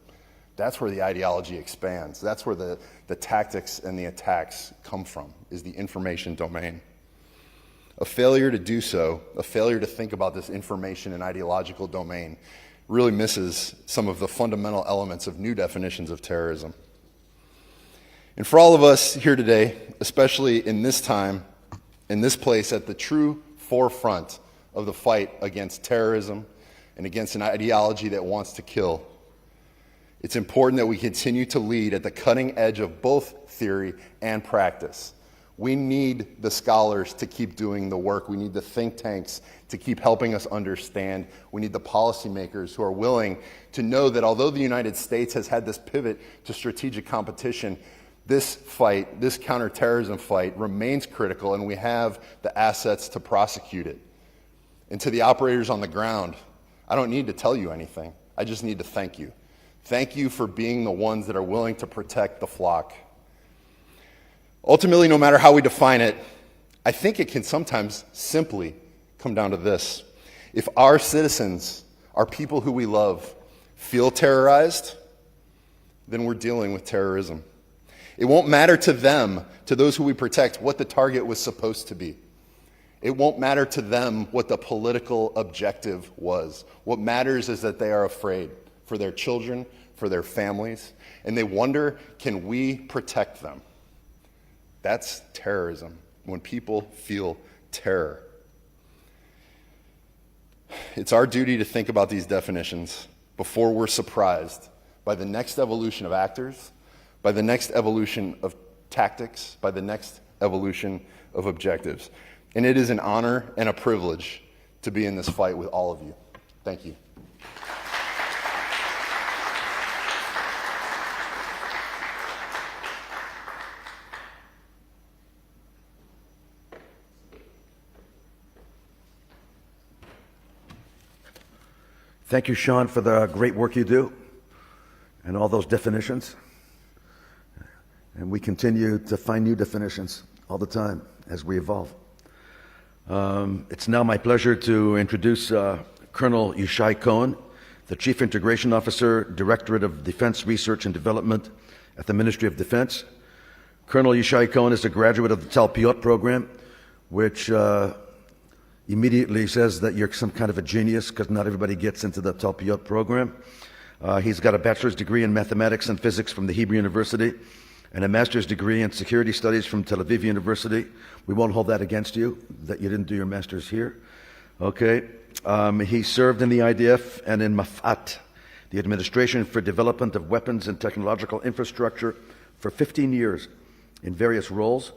That's where the ideology expands. That's where the tactics and the attacks come from, is the information domain. A failure to do so, a failure to think about this information and ideological domain, really misses some of the fundamental elements of new definitions of terrorism. And for all of us here today, especially in this time, in this place, at the true forefront of the fight against terrorism and against an ideology that wants to kill, it's important that we continue to lead at the cutting edge of both theory and practice. We need the scholars to keep doing the work. We need the think tanks to keep helping us understand. We need the policymakers who are willing to know that although the United States has had this pivot to strategic competition, this fight, this counterterrorism fight, remains critical, and we have the assets to prosecute it. And to the operators on the ground, I don't need to tell you anything. I just need to thank you. Thank you for being the ones that are willing to protect the flock. Ultimately, no matter how we define it, I think it can sometimes simply come down to this. If our citizens, our people who we love, feel terrorized, then we're dealing with terrorism. It won't matter to them, to those who we protect, what the target was supposed to be. It won't matter to them what the political objective was. What matters is that they are afraid for their children, for their families, and they wonder, can we protect them? That's terrorism, when people feel terror. It's our duty to think about these definitions before we're surprised by the next evolution of actors, by the next evolution of tactics, by the next evolution of objectives. And it is an honor and a privilege to be in this fight with all of you. Thank you. Thank you, Sean, for the great work you do and all those definitions. And we continue to find new definitions all the time as we evolve. It's now my pleasure to introduce Colonel Yishai Cohen, the Chief Integration Officer, Directorate of Defense Research and Development at the Ministry of Defense. Colonel Yishai Cohen is a graduate of the Talpiot program, which immediately says that you're some kind of a genius because not everybody gets into the Talpiot program. He's got a bachelor's degree in mathematics and physics from the Hebrew University and a master's degree in security studies from Tel Aviv University. We won't hold that against you, that you didn't do your master's here. Okay. He served in the IDF and in MAFAT, the Administration for Development of Weapons and Technological Infrastructure, for 15 years in various roles.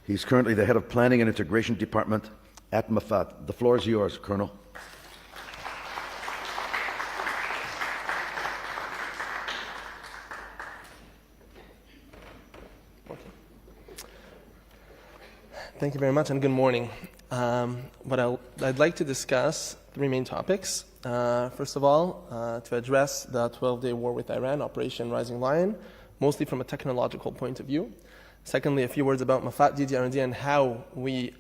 He's currently the head of Planning and Integration Department at MAFAT. The floor is yours, Colonel. Thank you very much, and good morning. I'd like to discuss three main topics. First of all, to address the 12-day war with Iran, Operation Rising Lion, mostly from a technological point of view. Secondly, a few words about MAFAT, DDR&D, and how we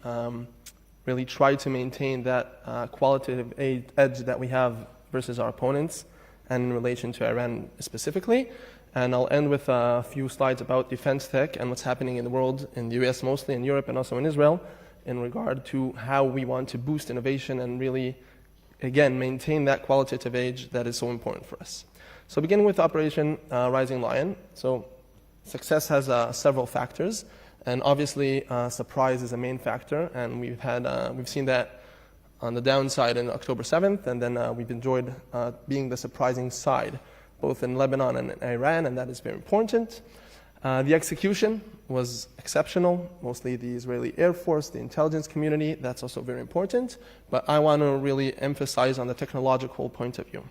really try to maintain that qualitative edge that we have versus our opponents, and in relation to Iran specifically. And I'll end with a few slides about defense tech and what's happening in the world, in the US mostly, in Europe, and also in Israel, in regard to how we want to boost innovation and really, again, maintain that qualitative edge that is so important for us. So beginning with Operation Rising Lion. So success has several factors, and obviously surprise is a main factor, and we've seen that on the downside in October 7th, and then we've enjoyed being the surprising side, both in Lebanon and in Iran, and that is very important. The execution was exceptional, mostly the Israeli Air Force, the intelligence community, that's also very important, but I want to really emphasize on the technological point of view.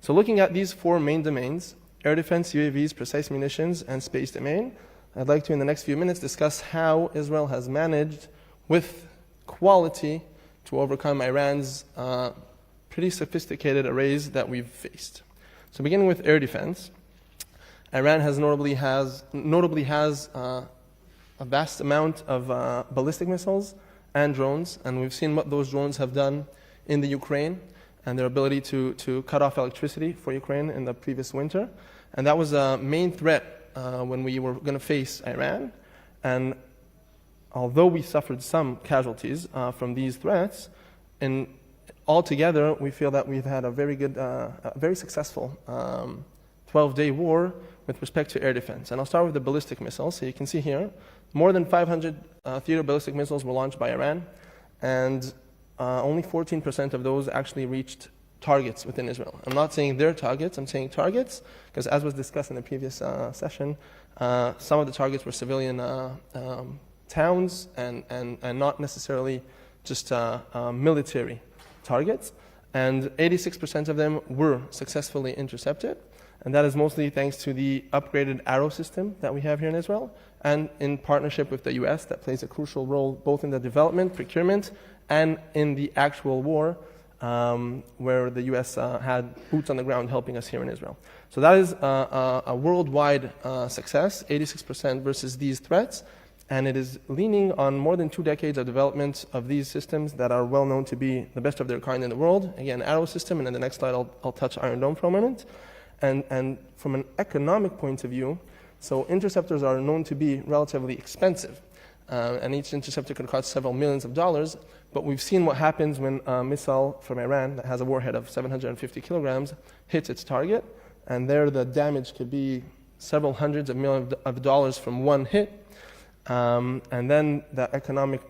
So looking at these four main domains, air defense, UAVs, precise munitions, and space domain, I'd like to, in the next few minutes, discuss how Israel has managed, with quality, to overcome Iran's pretty sophisticated arrays that we've faced. So beginning with air defense, Iran notably has a vast amount of ballistic missiles and drones, and we've seen what those drones have done in the Ukraine and their ability to cut off electricity for Ukraine in the previous winter. And that was a main threat when we were going to face Iran. And although we suffered some casualties from these threats, altogether we feel that we've had a very good, very successful 12-day war with respect to air defense. And I'll start with the ballistic missiles. So you can see here, more than 500 theater ballistic missiles were launched by Iran, and only 14% of those actually reached targets within Israel. I'm not saying their targets, I'm saying targets, because as was discussed in the previous session, some of the targets were civilian towns and not necessarily just military targets. And 86% of them were successfully intercepted. And that is mostly thanks to the upgraded Arrow system that we have here in Israel, and in partnership with the US, that plays a crucial role both in the development, procurement, and in the actual war, where the US had boots on the ground helping us here in Israel. So that is a worldwide success, 86% versus these threats, and it is leaning on more than 2 decades of development of these systems that are well known to be the best of their kind in the world. Again, Arrow system, and in the next slide I'll touch Iron Dome for a moment. And from an economic point of view, so interceptors are known to be relatively expensive, and each interceptor could cost several millions of dollars, but we've seen what happens when a missile from Iran that has a warhead of 750 kilograms hits its target, and there the damage could be several hundreds of millions of dollars from one hit, and then the economic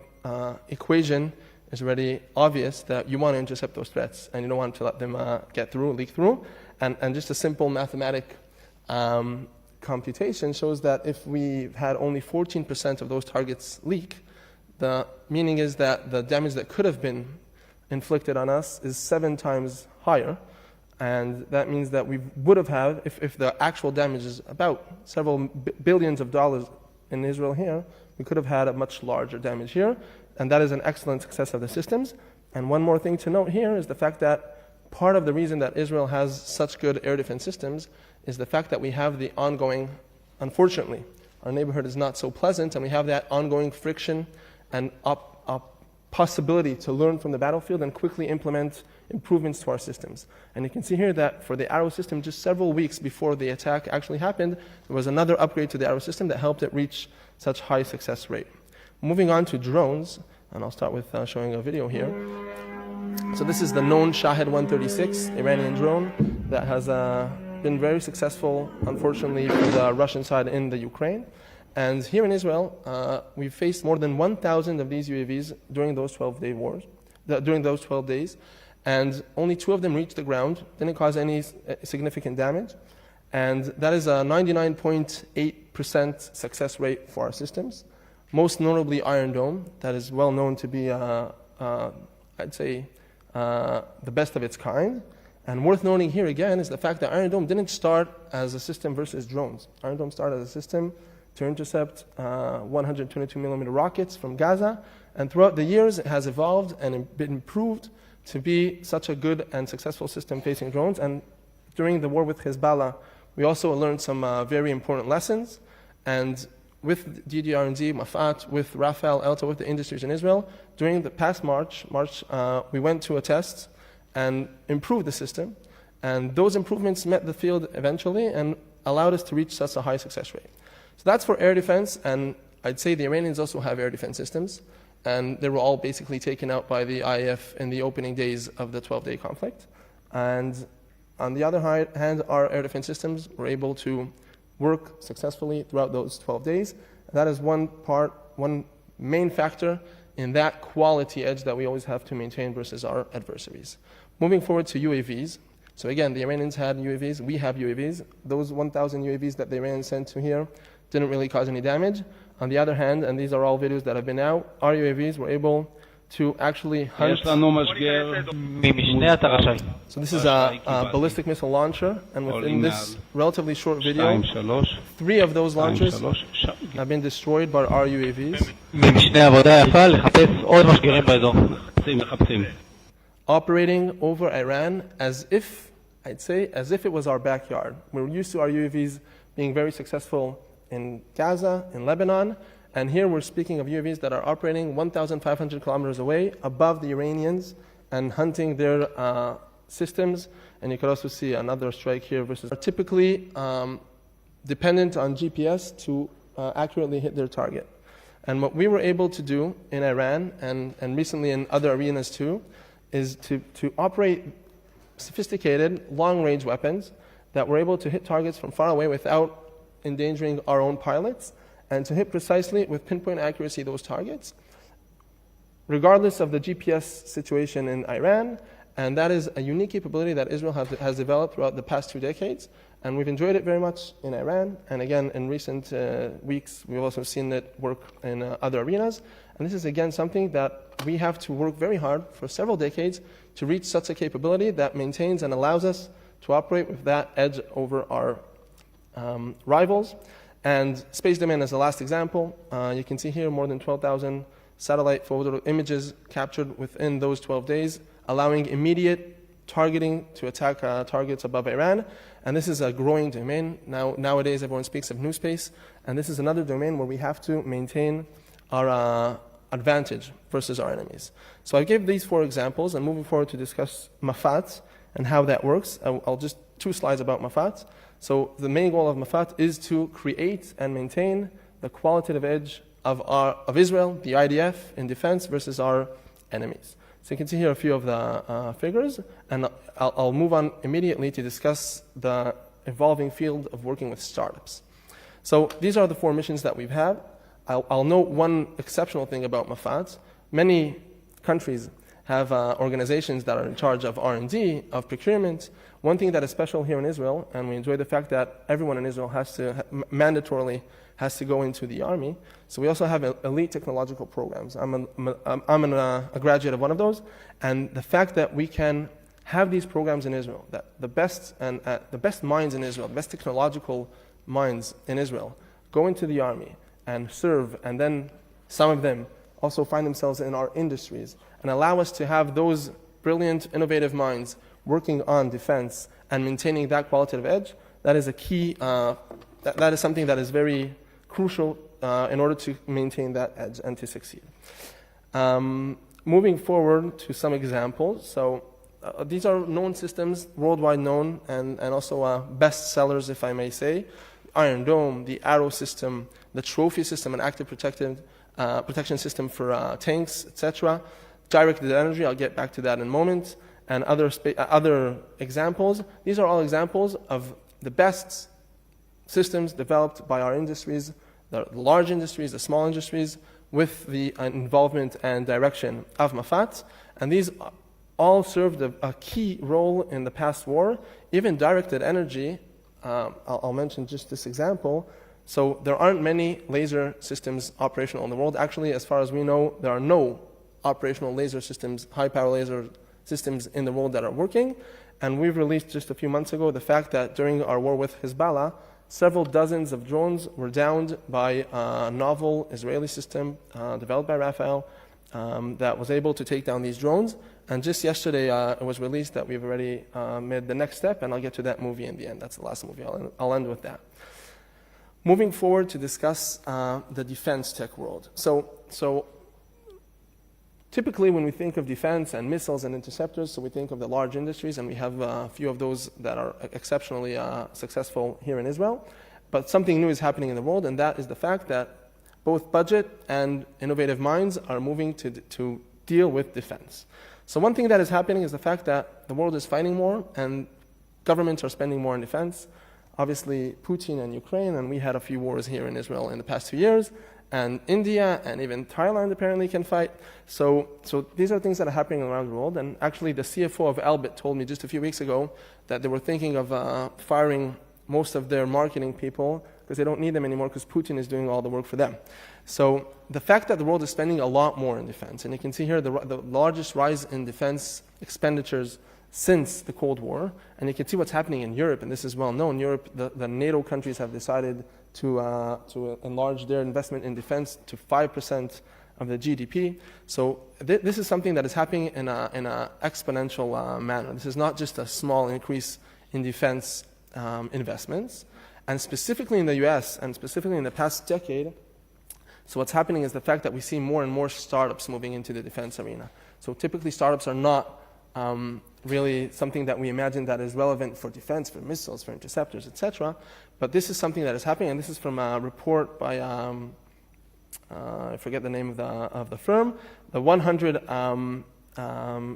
equation is already obvious that you want to intercept those threats, and you don't want to let them get through, leak through. And just a simple mathematic computation shows that if we had only 14% of those targets leak, the meaning is that the damage that could have been inflicted on us is 7 times higher. And that means that we would have had, if the actual damage is about several billions of dollars in Israel here, we could have had a much larger damage here. And that is an excellent success of the systems. And one more thing to note here is the fact that part of the reason that Israel has such good air defense systems is the fact that we have the ongoing, unfortunately, our neighborhood is not so pleasant, and we have that ongoing friction and possibility to learn from the battlefield and quickly implement improvements to our systems. And you can see here that for the Arrow system, just several weeks before the attack actually happened, there was another upgrade to the Arrow system that helped it reach such high success rate. Moving on to drones, and I'll start with showing a video here. So this is the known Shahed 136 Iranian drone that has been very successful, unfortunately, for the Russian side in the Ukraine. And here in Israel, we've faced more than 1,000 of these UAVs during those 12 days, and only 2 of them reached the ground, didn't cause any significant damage, and that is a 99.8% success rate for our systems. Most notably Iron Dome, that is well known to be, I'd say, the best of its kind. And worth noting here again is the fact that Iron Dome didn't start as a system versus drones. Iron Dome started as a system to intercept 122 millimeter rockets from Gaza, And throughout the years, it has evolved and been improved to be such a good and successful system facing drones. And during the war with Hezbollah, we also learned some very important lessons. And with DDR&D, MAFAT, with Rafael, ELTA, with the industries in Israel, during the past March, we went to a test and improved the system. And those improvements met the field eventually and allowed us to reach such a high success rate. So that's for air defense, and I'd say the Iranians also have air defense systems, and they were all basically taken out by the IAF in the opening days of the 12-day conflict. And on the other hand, our air defense systems were able to work successfully throughout those 12 days. And that is one main factor in that quality edge that we always have to maintain versus our adversaries. Moving forward to UAVs. So again, the Iranians had UAVs, we have UAVs. Those 1,000 UAVs that the Iranians sent to here didn't really cause any damage. On the other hand, and these are all videos that have been out, our UAVs were able to actually hunt. So this is a ballistic missile launcher, and within this relatively short video, 3 of those launchers have been destroyed by our UAVs. Operating over Iran as if it was our backyard. We're used to our UAVs being very successful in Gaza, in Lebanon, and here we're speaking of UAVs that are operating 1,500 kilometers away above the Iranians and hunting their systems. And you can also see another strike here versus are typically dependent on GPS to accurately hit their target. And what we were able to do in Iran and recently in other arenas too is to operate sophisticated long-range weapons that were able to hit targets from far away without endangering our own pilots, and to hit precisely with pinpoint accuracy those targets, regardless of the GPS situation in Iran. And that is a unique capability that Israel has developed throughout the past 2 decades, and we've enjoyed it very much in Iran. And again, in recent weeks, we've also seen it work in other arenas. And this is again something that we have to work very hard for several decades to reach such a capability that maintains and allows us to operate with that edge over our rivals. And space domain as the last example. You can see here more than 12,000 satellite photo images captured within those 12 days, allowing immediate targeting to attack targets above Iran. And this is a growing domain. Nowadays, everyone speaks of new space, and this is another domain where we have to maintain our advantage versus our enemies. So I gave these 4 examples, and moving forward to discuss MAFAT and how that works. I'll just 2 slides about MAFAT. So the main goal of MAFAT is to create and maintain the qualitative edge of Israel, the IDF, in defense versus our enemies. So you can see here a few of the figures, and I'll move on immediately to discuss the evolving field of working with startups. So these are the 4 missions that we've had. I'll note one exceptional thing about MAFAT. Many countries have organizations that are in charge of R&D, of procurement. One thing that is special here in Israel, and we enjoy the fact that everyone in Israel mandatorily has to go into the army. So we also have elite technological programs. I'm a graduate of one of those, and the fact that we can have these programs in Israel, that the best minds in Israel, the best technological minds in Israel, go into the army and serve, and then some of them also find themselves in our industries and allow us to have those brilliant, innovative minds working on defense and maintaining that qualitative edge. That is a key, that is something that is very crucial in order to maintain that edge and to succeed. Moving forward to some examples. So these are known systems, worldwide known, and also best sellers, if I may say. Iron Dome, the Arrow system, the Trophy system, an active protection system for tanks, etc. Directed energy, I'll get back to that in a moment, and other examples. These are all examples of the best systems developed by our industries, the large industries, the small industries, with the involvement and direction of MAFAT. And these all served a key role in the past war. Even directed energy, I'll mention just this example. So there aren't many laser systems operational in the world. Actually, as far as we know, there are no operational laser systems, high-power laser systems in the world that are working. And we've released just a few months ago the fact that during our war with Hezbollah, several dozens of drones were downed by a novel Israeli system developed by Rafael that was able to take down these drones. And just yesterday, it was released that we've already made the next step, and I'll get to that movie in the end. That's the last movie. I'll end with that. Moving forward to discuss the defense tech world. So typically when we think of defense and missiles and interceptors, so we think of the large industries, and we have a few of those that are exceptionally successful here in Israel. But something new is happening in the world, and that is the fact that both budget and innovative minds are moving to deal with defense. So one thing that is happening is the fact that the world is fighting more and governments are spending more on defense. Obviously, Putin and Ukraine, and we had a few wars here in Israel in the past 2 years, and India and even Thailand apparently can fight. So these are things that are happening around the world. And actually, the CFO of Elbit told me just a few weeks ago that they were thinking of firing most of their marketing people because they don't need them anymore because Putin is doing all the work for them. So the fact that the world is spending a lot more in defense, and you can see here the largest rise in defense expenditures since the Cold War, and you can see what's happening in Europe, and this is well known. Europe, the NATO countries have decided to enlarge their investment in defense to 5% of the GDP. So this is something that is happening in an exponential manner. This is not just a small increase in defense investments, and specifically in the US, and specifically in the past decade. So what's happening is the fact that we see more and more startups moving into the defense arena. So typically startups are not really something that we imagine that is relevant for defense, for missiles, for interceptors, etc. But this is something that is happening, and this is from a report by, I forget the name of the firm, the 100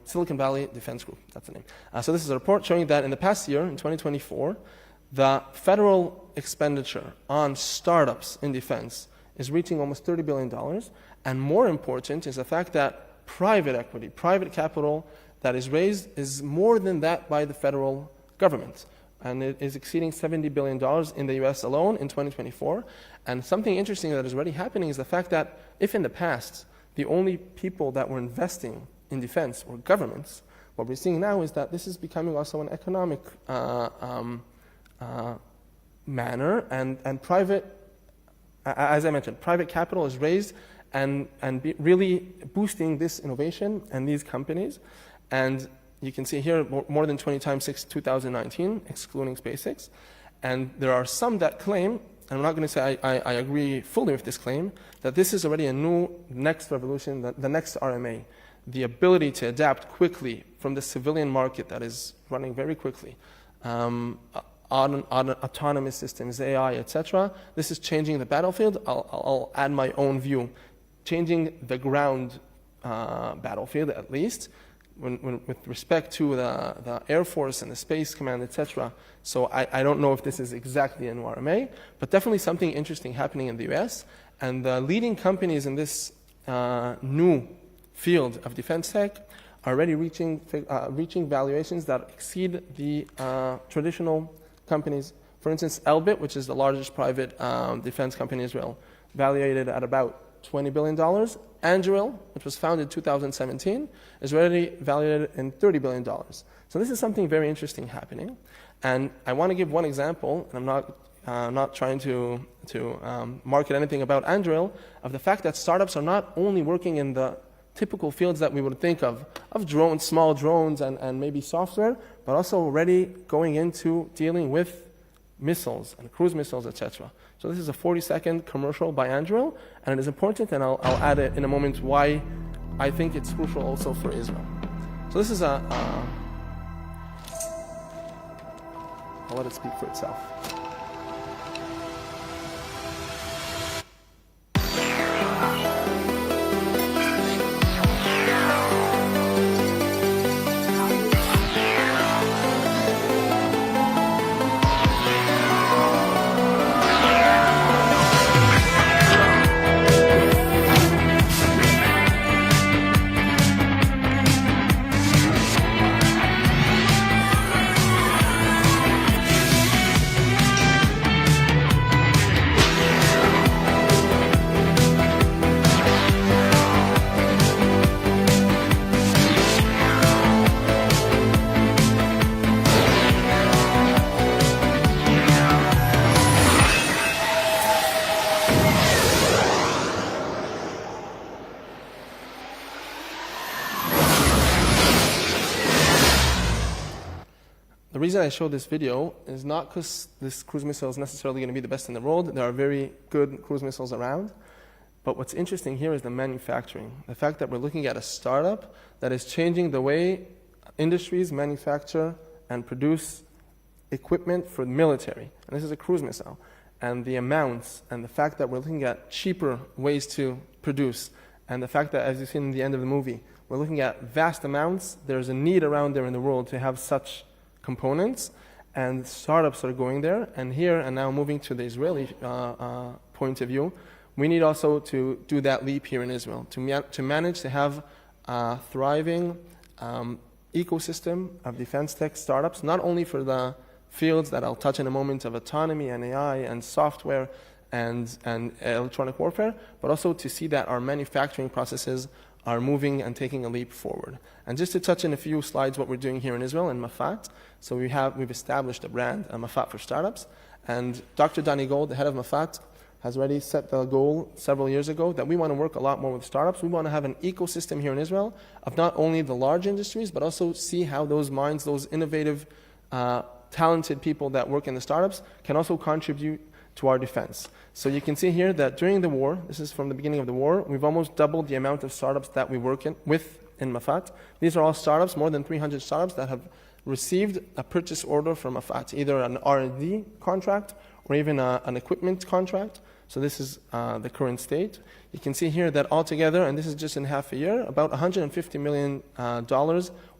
Silicon Valley Defense Group, that's the name. So this is a report showing that in the past year, in 2024, the federal expenditure on startups in defense is reaching almost $30 billion. And more important is the fact that private equity, private capital that is raised is more than that by the federal government. And it is exceeding $70 billion in the US alone in 2024. And something interesting that is already happening is the fact that if in the past, the only people that were investing in defense were governments, what we're seeing now is that this is becoming also an economic manner, and private, as I mentioned, private capital is raised and really boosting this innovation and these companies. And you can see here more than 20 times since 2019, excluding SpaceX. And there are some that claim, and I'm not going to say I agree fully with this claim, that this is already a new next revolution, the next RMA. The ability to adapt quickly from the civilian market that is running very quickly, autonomous systems, AI, etc. This is changing the battlefield. I'll add my own view. Changing the ground battlefield, at least, with respect to the Air Force and the Space Command, etc. So I don't know if this is exactly an RMA, but definitely something interesting happening in the US. And the leading companies in this new field of defense tech are already reaching valuations that exceed the traditional companies. For instance, Elbit, which is the largest private defense company in Israel, valuated at about $20 billion. Anduril, which was founded in 2017, is already valued in $30 billion. So this is something very interesting happening. And I want to give one example, and I'm not trying to market anything about Anduril, of the fact that startups are not only working in the typical fields that we would think of drones, small drones, and maybe software, but also already going into dealing with missiles and cruise missiles, etc. So this is a 40-second commercial by Anduril, and it is important, and I'll add it in a moment why I think it's crucial also for Israel. So this is I'll let it speak for itself. reason I show this video is not because this cruise missile is necessarily going to be the best in the world. There are very good cruise missiles around. But what's interesting here is the manufacturing. The fact that we're looking at a startup that is changing the way industries manufacture and produce equipment for the military. And this is a cruise missile. And the amounts and the fact that we're looking at cheaper ways to produce, and the fact that, as you see in the end of the movie, we're looking at vast amounts. There's a need around there in the world to have such components, and startups are going there. And here, and now moving to the Israeli point of view, we need also to do that leap here in Israel, to manage to have a thriving ecosystem of defense tech startups, not only for the fields that I'll touch in a moment of autonomy and AI and software and electronic warfare, but also to see that our manufacturing processes are moving and taking a leap forward. And just to touch in a few slides what we're doing here in Israel in MAFAT. So we've established a brand, MAFAT for startups, and Dr. Danny Gold, the head of MAFAT, has already set the goal several years ago that we want to work a lot more with startups. We want to have an ecosystem here in Israel of not only the large industries, but also see how those minds, those innovative, talented people that work in the startups can also contribute to our defense. So you can see here that during the war, this is from the beginning of the war, we've almost doubled the amount of startups that we work with in MAFAT. These are all startups, more than 300 startups that have received a purchase order from MAFAT, either an R&D contract or even an equipment contract. So this is the current state. You can see here that altogether, and this is just in half a year, about $150 million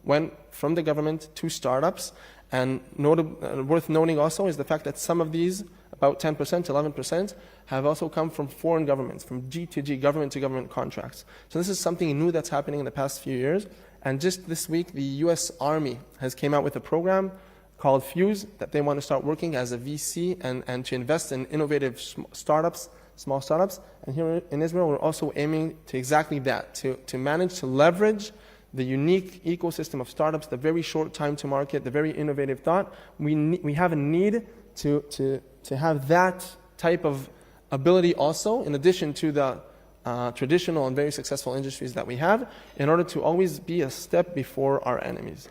went from the government to startups. And worth noting also is the fact that some of these, about 10%, 11%, have also come from foreign governments, from G2G, government-to-government contracts. So this is something new that's happening in the past few years. And just this week, the US Army has came out with a program called Fuse that they want to start working as a VC and to invest in innovative startups, small startups. And here in Israel, we're also aiming to exactly that, to manage to leverage the unique ecosystem of startups, the very short time to market, the very innovative thought. We have a need to have that type of ability also, in addition to the traditional and very successful industries that we have, in order to always be a step before our enemies.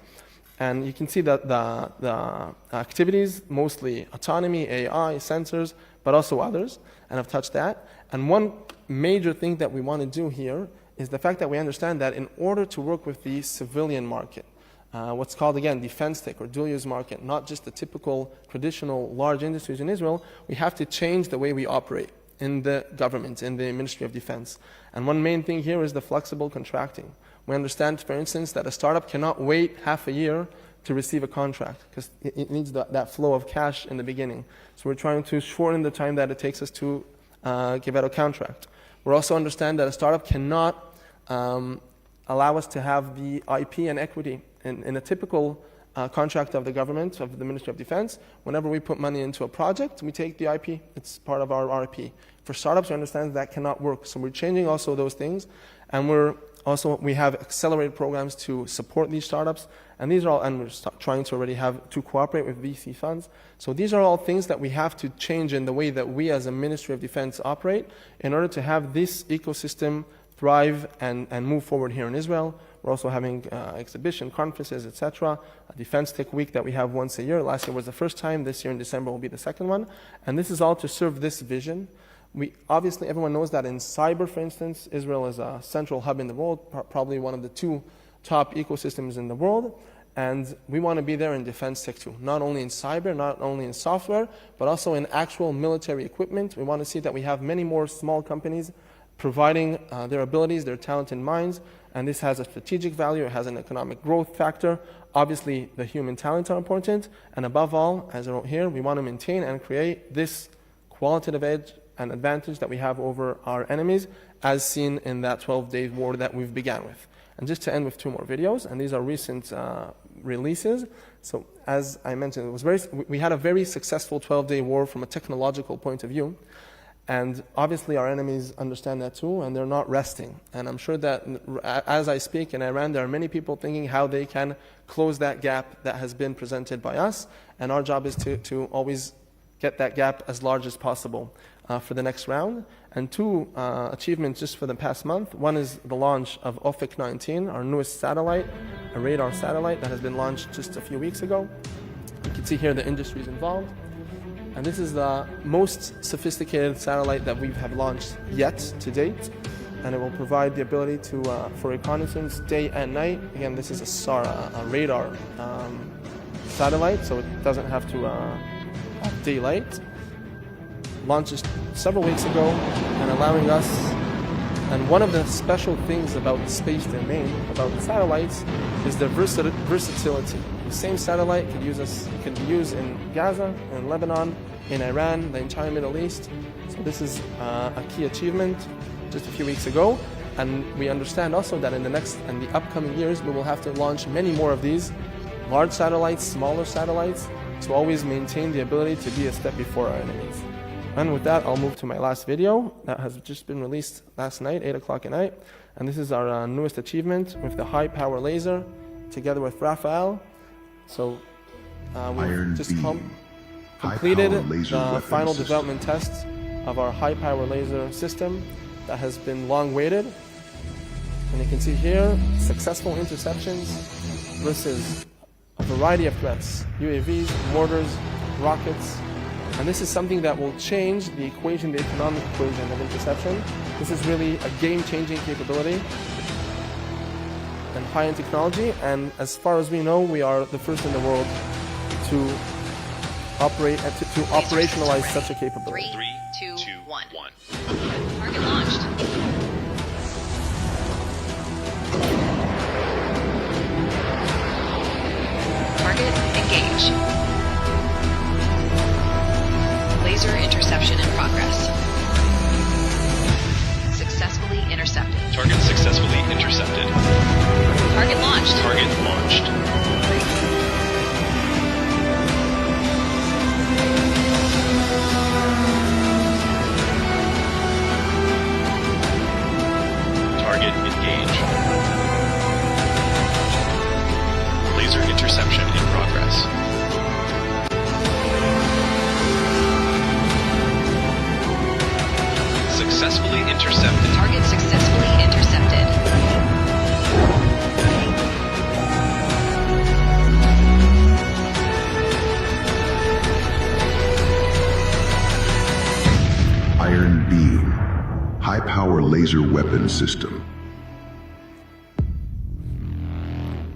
And you can see that the activities, mostly autonomy, AI, sensors, but also others, and I've touched that. And one major thing that we want to do here is the fact that we understand that in order to work with the civilian market, what's called, again, defense tech or dual-use market, not just the typical traditional large industries in Israel, we have to change the way we operate in the government, in the Ministry of Defense. And one main thing here is the flexible contracting. We understand, for instance, that a startup cannot wait half a year to receive a contract because it needs that flow of cash in the beginning. So we're trying to shorten the time that it takes us to give out a contract. We also understand that a startup cannot allow us to have the IP and equity. In a typical contract of the government, of the Ministry of Defense, whenever we put money into a project, we take the IP. It's part of our RP. For startups, we understand that cannot work. So we're changing also those things. And we have accelerated programs to support these startups. And these are all, and we're trying to already have to cooperate with VC funds. So these are all things that we have to change in the way that we as a Ministry of Defense operate in order to have this ecosystem thrive and move forward here in Israel. We're also having exhibition, conferences, etc. A Defense Tech Week that we have once a year. Last year was the first time. This year in December will be the second one. And this is all to serve this vision. Obviously, everyone knows that in cyber, for instance, Israel is a central hub in the world, probably one of the two top ecosystems in the world. And we want to be there in defense tech too, not only in cyber, not only in software, but also in actual military equipment. We want to see that we have many more small companies providing their abilities, their talented minds, and this has a strategic value, it has an economic growth factor. Obviously, the human talents are important, and above all, as I wrote here, we want to maintain and create this qualitative edge and advantage that we have over our enemies, as seen in that 12-day war that we've began with. And just to end with two more videos, and these are recent releases. So as I mentioned, we had a very successful 12-day war from a technological point of view. And obviously our enemies understand that too, and they're not resting. And I'm sure that as I speak in Iran, there are many people thinking how they can close that gap that has been presented by us. And our job is to always get that gap as large as possible for the next round. And two achievements just for the past month. One is the launch of Ofek 19, our newest satellite, a radar satellite that has been launched just a few weeks ago. You can can see here the industries involved. And this is the most sophisticated satellite that we have launched yet to date. And it will provide the ability to for reconnaissance day and night. Again, this is a SAR, a radar satellite, so it doesn't have to have daylight. Launched several weeks ago and allowing us, and one of the special things about the space domain, about the satellites, is their versatility. The same satellite can be used in Gaza, in Lebanon, in Iran, the entire Middle East. So this is a key achievement just a few weeks ago, and we understand also that in the upcoming years we will have to launch many more of these large satellites, smaller satellites, to always maintain the ability to be a step before our enemies. And with that, I'll move to my last video that has just been released last night, 8 o'clock at night. And this is our newest achievement with the high power laser together with Rafael. So we've just completed the final development tests of our high power laser system that has been long waited. And you can see here successful interceptions versus a variety of threats: UAVs, mortars, rockets. And this is something that will change the equation, the economic equation of interception. This is really a game-changing capability and high-end technology. And as far as we know, we are the first in the world to operate to operationalize such a capability. 3, 2, 1. Target launched. Target engage. Laser interception in progress. Successfully intercepted. Target successfully intercepted. Target launched. Target launched. Target engage. Laser interception in progress. Successfully intercepted. Target successfully intercepted. Iron Beam, high-power laser weapon system.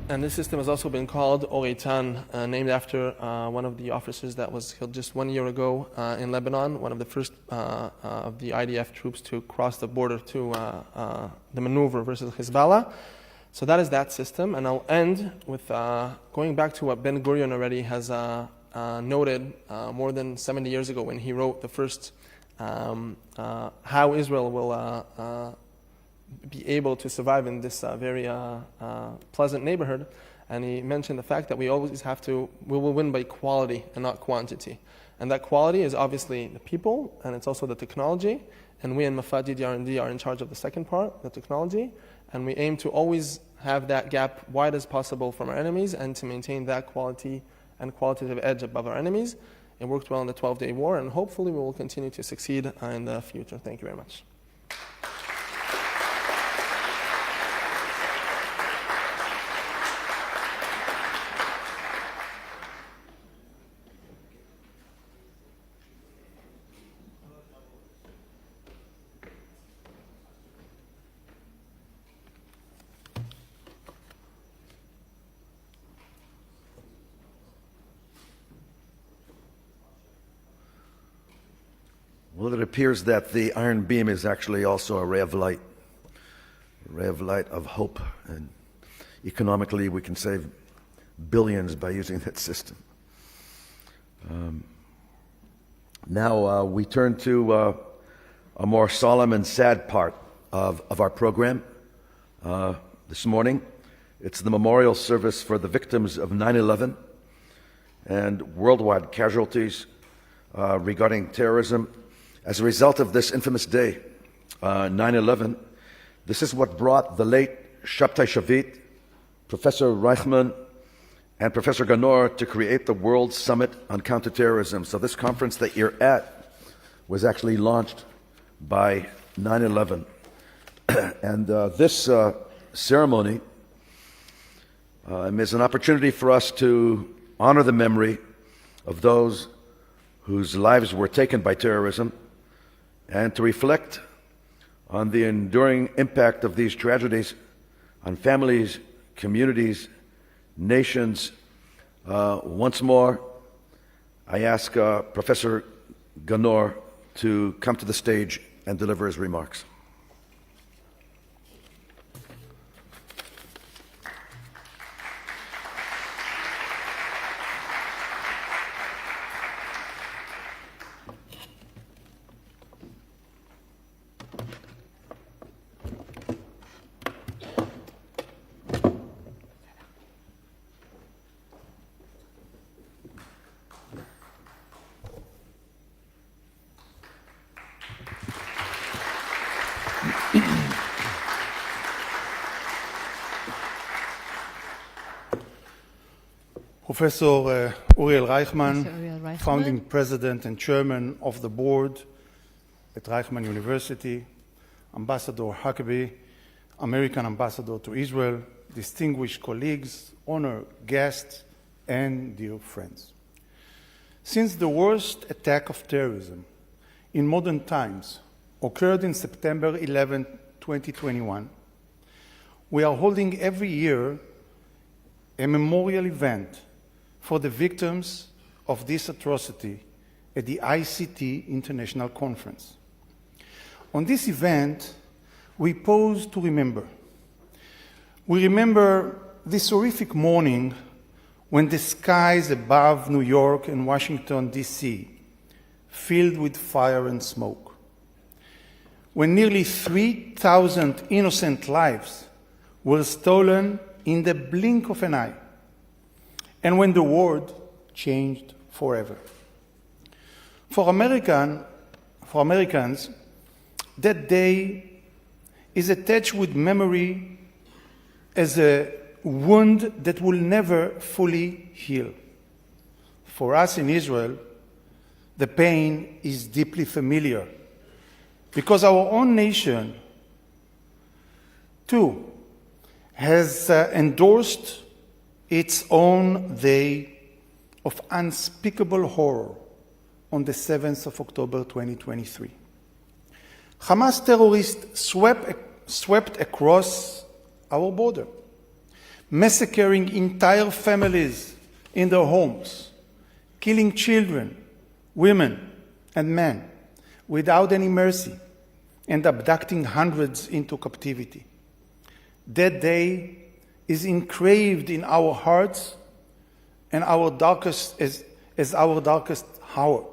And this system has also been called Oreitan, named after one of the officers that was killed just 1 year ago in Lebanon, one of the first of the IDF troops to cross the border to the maneuver versus Hezbollah. So that is that system. And I'll end with going back to what Ben Gurion already has noted more than 70 years ago when he wrote the first how Israel will be able to survive in this very pleasant neighborhood. And he mentioned the fact that we always we will win by quality and not quantity. And that quality is obviously the people, and it's also the technology. And we in MAFAT DDR&D are in charge of the second part, the technology. And we aim to always have that gap wide as possible from our enemies and to maintain that quality and qualitative edge above our enemies. It worked well in the 12-day war, and hopefully we will continue to succeed in the future. Thank you very much. Well, it appears that the iron beam is actually also a ray of light of hope. And economically, we can save billions by using that system. Now we turn to a more solemn and sad part of our program this morning. It's the memorial service for the victims of 9/11 and worldwide casualties regarding terrorism. As a result of this infamous day, 9/11, this is what brought the late Shabtai Shavit, Professor Reichman, and Professor Ganor to create the World Summit on Counterterrorism. So this conference that you're at was actually launched by 9/11. And this ceremony is an opportunity for us to honor the memory of those whose lives were taken by terrorism and to reflect on the enduring impact of these tragedies on families, communities, nations. Once more, I ask Professor Ganor to come to the stage and deliver his remarks. Professor Uriel Reichman, founding president and chairman of the board at Reichman University, Ambassador Huckabee, American ambassador to Israel, distinguished colleagues, honored guests, and dear friends. Since the worst attack of terrorism in modern times occurred in September 11, 2021, we are holding every year a memorial event for the victims of this atrocity at the ICT International Conference. On this event, we pause to remember. We remember this horrific morning when the skies above New York and Washington, D.C. filled with fire and smoke, when nearly 3,000 innocent lives were stolen in the blink of an eye, and when the world changed forever. For Americans, that day is attached with memory as a wound that will never fully heal. For us in Israel, the pain is deeply familiar because our own nation, too, has endorsed its own day of unspeakable horror on the 7th of October 2023. Hamas terrorists swept across our border, massacring entire families in their homes, killing children, women, and men without any mercy, and abducting hundreds into captivity. That day is engraved in our hearts and our darkest as our darkest hour,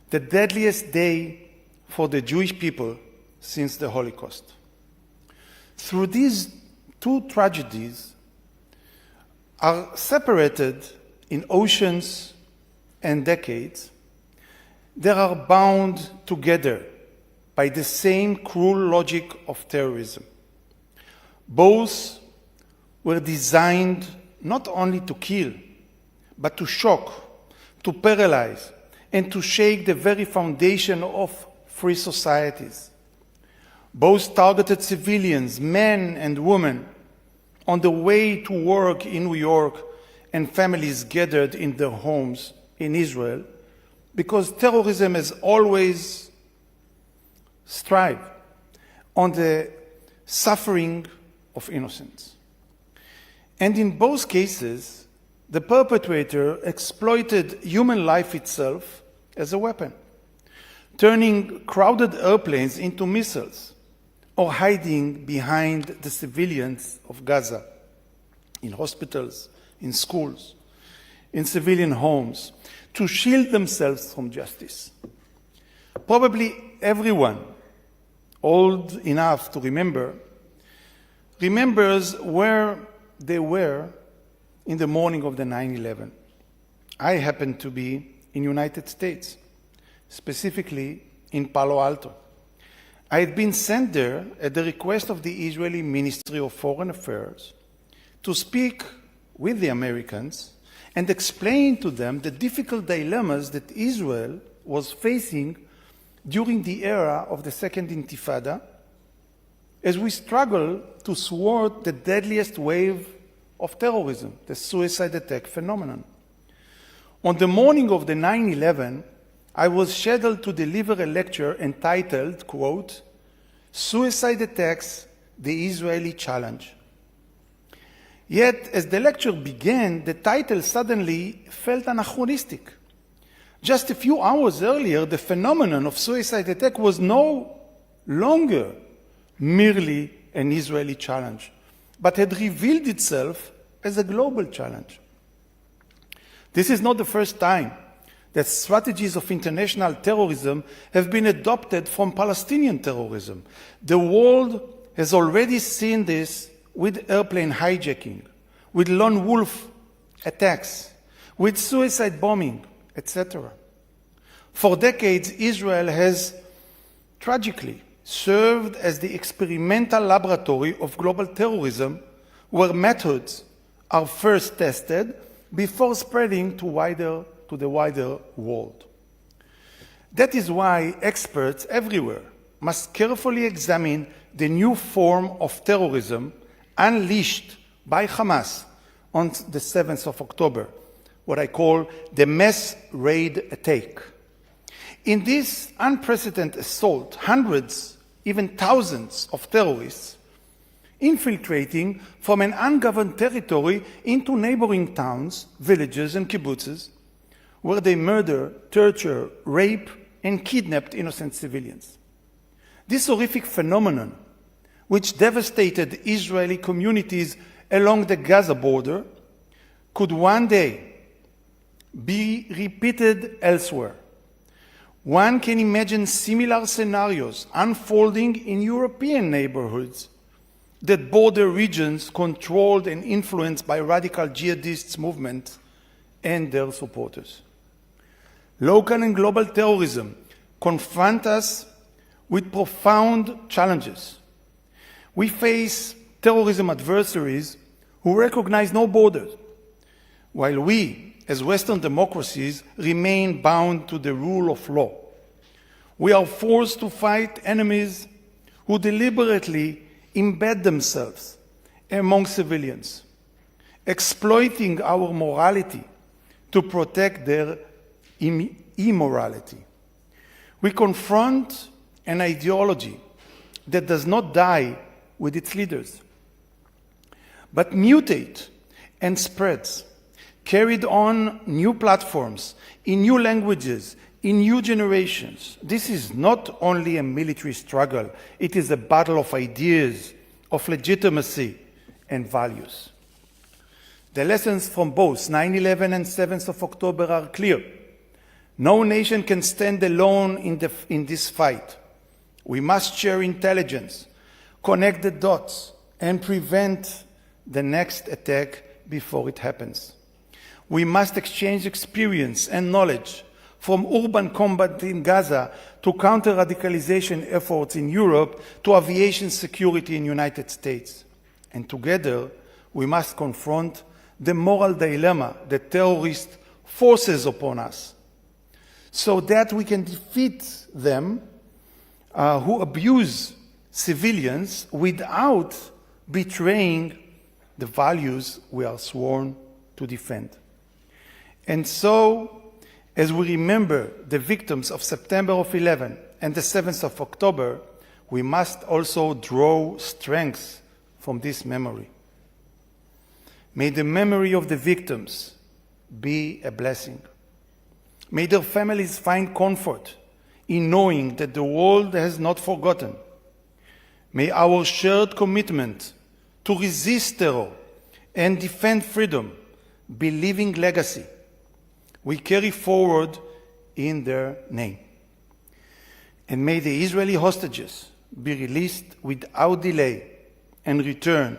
the deadliest day for the Jewish people since the Holocaust. Through these two tragedies are separated in oceans and decades, they are bound together by the same cruel logic of terrorism. Both were designed not only to kill, but to shock, to paralyze, and to shake the very foundation of free societies. Both targeted civilians, men and women, on the way to work in New York, and families gathered in their homes in Israel, because terrorism has always strived on the suffering of innocents. And in both cases, the perpetrator exploited human life itself as a weapon, turning crowded airplanes into missiles or hiding behind the civilians of Gaza, in hospitals, in schools, in civilian homes, to shield themselves from justice. Probably everyone old enough to remembers where they were in the morning of the 9/11. I happened to be in the United States, specifically in Palo Alto. I had been sent there at the request of the Israeli Ministry of Foreign Affairs to speak with the Americans and explain to them the difficult dilemmas that Israel was facing during the era of the Second Intifada, as we struggle to thwart the deadliest wave of terrorism, the suicide attack phenomenon. On the morning of the 9/11, I was scheduled to deliver a lecture entitled, quote, "Suicide Attacks, the Israeli Challenge." Yet, as the lecture began, the title suddenly felt anachronistic. Just a few hours earlier, the phenomenon of suicide attack was no longer merely an Israeli challenge, but had revealed itself as a global challenge. This is not the first time that strategies of international terrorism have been adopted from Palestinian terrorism. The world has already seen this with airplane hijacking, with lone wolf attacks, with suicide bombing, etc. For decades, Israel has tragically served as the experimental laboratory of global terrorism, where methods are first tested before spreading to the wider world. That is why experts everywhere must carefully examine the new form of terrorism unleashed by Hamas on the 7th of October, what I call the mass raid attack. In this unprecedented assault, hundreds, even thousands of terrorists infiltrating from an ungoverned territory into neighboring towns, villages, and kibbutzes, where they murder, torture, rape, and kidnapped innocent civilians. This horrific phenomenon, which devastated Israeli communities along the Gaza border, could one day be repeated elsewhere. One can imagine similar scenarios unfolding in European neighborhoods that border regions controlled and influenced by radical jihadist movements and their supporters. Local and global terrorism confront us with profound challenges. We face terrorism adversaries who recognize no borders, while we, as Western democracies, remain bound to the rule of law. We are forced to fight enemies who deliberately embed themselves among civilians, exploiting our morality to protect their immorality. We confront an ideology that does not die with its leaders, but mutate and spreads, carried on new platforms, in new languages, in new generations. This is not only a military struggle, it is a battle of ideas, of legitimacy and values. The lessons from both 9/11 and 7th of October are clear. No nation can stand alone in this fight. We must share intelligence, connect the dots, and prevent the next attack before it happens. We must exchange experience and knowledge, from urban combat in Gaza to counter-radicalization efforts in Europe to aviation security in the United States. And together, we must confront the moral dilemma that terrorists forces upon us, so that we can defeat them who abuse civilians without betraying the values we are sworn to defend. And so, as we remember the victims of September of 11 and the 7th of October, we must also draw strength from this memory. May the memory of the victims be a blessing. May their families find comfort in knowing that the world has not forgotten. May our shared commitment to resist terror and defend freedom be living legacy we carry forward in their name. And may the Israeli hostages be released without delay and return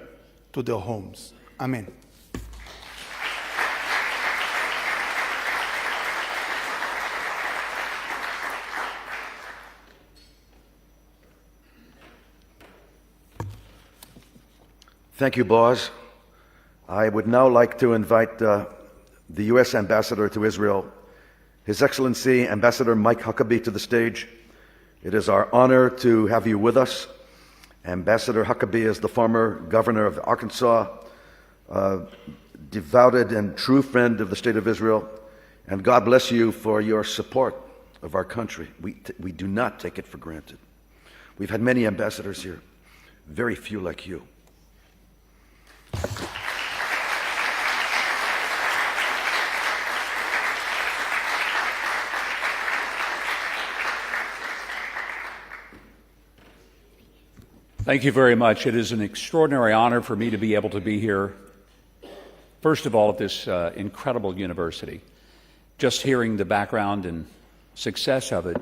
to their homes. Amen. Thank you, Boaz. I would now like to invite the U.S. Ambassador to Israel, His Excellency Ambassador Mike Huckabee, to the stage. It is our honor to have you with us. Ambassador Huckabee is the former governor of Arkansas, devoted and true friend of the State of Israel, And God bless you for your support of our country. We do not take it for granted. We've had many ambassadors here, very few like you. Thank you very much. It is an extraordinary honor for me to be able to be here, first of all, at this incredible university. Just hearing the background and success of it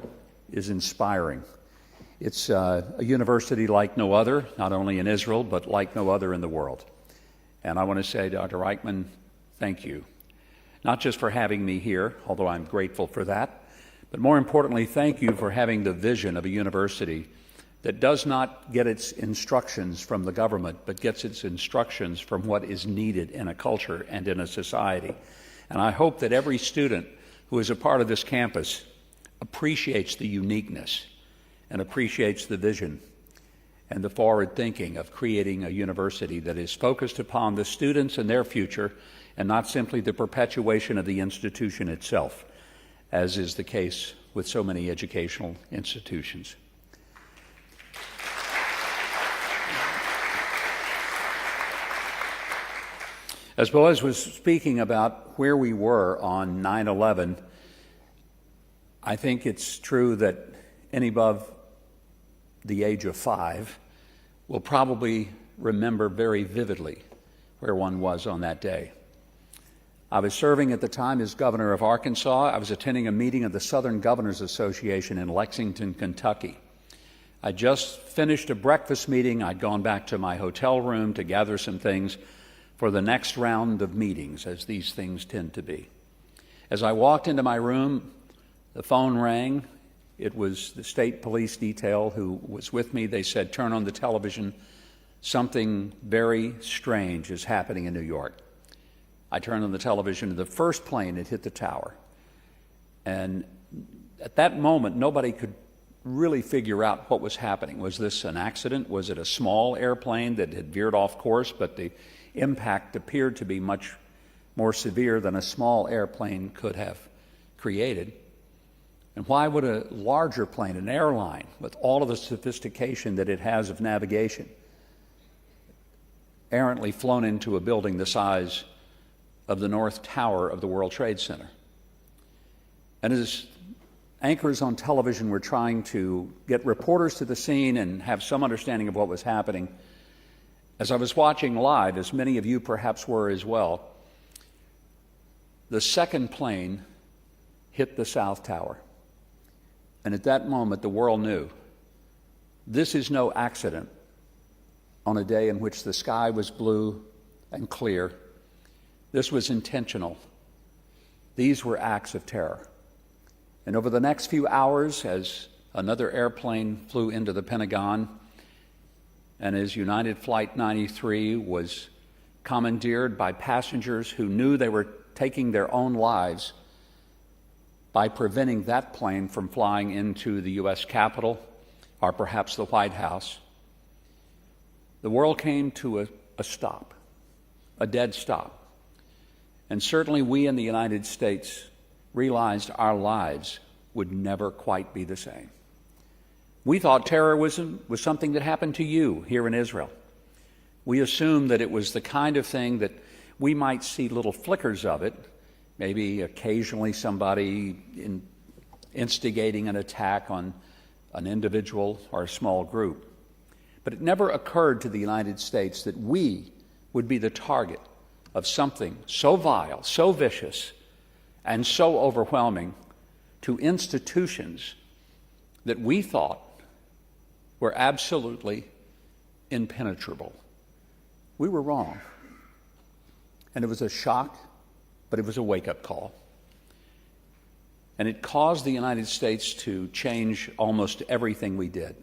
is inspiring. It's a university like no other, not only in Israel, but like no other in the world. And I want to say, Dr. Reichman, thank you. Not just for having me here, although I'm grateful for that, but more importantly, thank you for having the vision of a university that does not get its instructions from the government, but gets its instructions from what is needed in a culture and in a society. And I hope that every student who is a part of this campus appreciates the uniqueness and appreciates the vision and the forward thinking of creating a university that is focused upon the students and their future and not simply the perpetuation of the institution itself, as is the case with so many educational institutions. As Boaz was speaking about where we were on 9/11, I think it's true that any above the age of 5 will probably remember very vividly where one was on that day. I was serving at the time as governor of Arkansas. I was attending a meeting of the Southern Governors Association in Lexington, Kentucky. I just finished a breakfast meeting. I'd gone back to my hotel room to gather some things for the next round of meetings, as these things tend to be. As I walked into my room, the phone rang. It was the state police detail who was with me. They said, "Turn on the television. Something very strange is happening in New York." I turned on the television, and the first plane had hit the tower. And at that moment, nobody could really figure out what was happening. Was this an accident? Was it a small airplane that had veered off course, but the impact appeared to be much more severe than a small airplane could have created? And why would a larger plane, an airline, with all of the sophistication that it has of navigation, errantly flown into a building the size of the North Tower of the World Trade Center? And as anchors on television were trying to get reporters to the scene and have some understanding of what was happening, as I was watching live, as many of you perhaps were as well, the second plane hit the South Tower. And at that moment, the world knew this is no accident on a day in which the sky was blue and clear. This was intentional. These were acts of terror. And over the next few hours, as another airplane flew into the Pentagon, and as United Flight 93 was commandeered by passengers who knew they were taking their own lives by preventing that plane from flying into the U.S. Capitol or perhaps the White House, the world came to a stop, a dead stop. And certainly we in the United States realized our lives would never quite be the same. We thought terrorism was something that happened to you here in Israel. We assumed that it was the kind of thing that we might see little flickers of it, maybe occasionally somebody instigating an attack on an individual or a small group. But it never occurred to the United States that we would be the target of something so vile, so vicious, and so overwhelming to institutions that we thought were absolutely impenetrable. We were wrong. And it was a shock, but it was a wake-up call. And it caused the United States to change almost everything we did.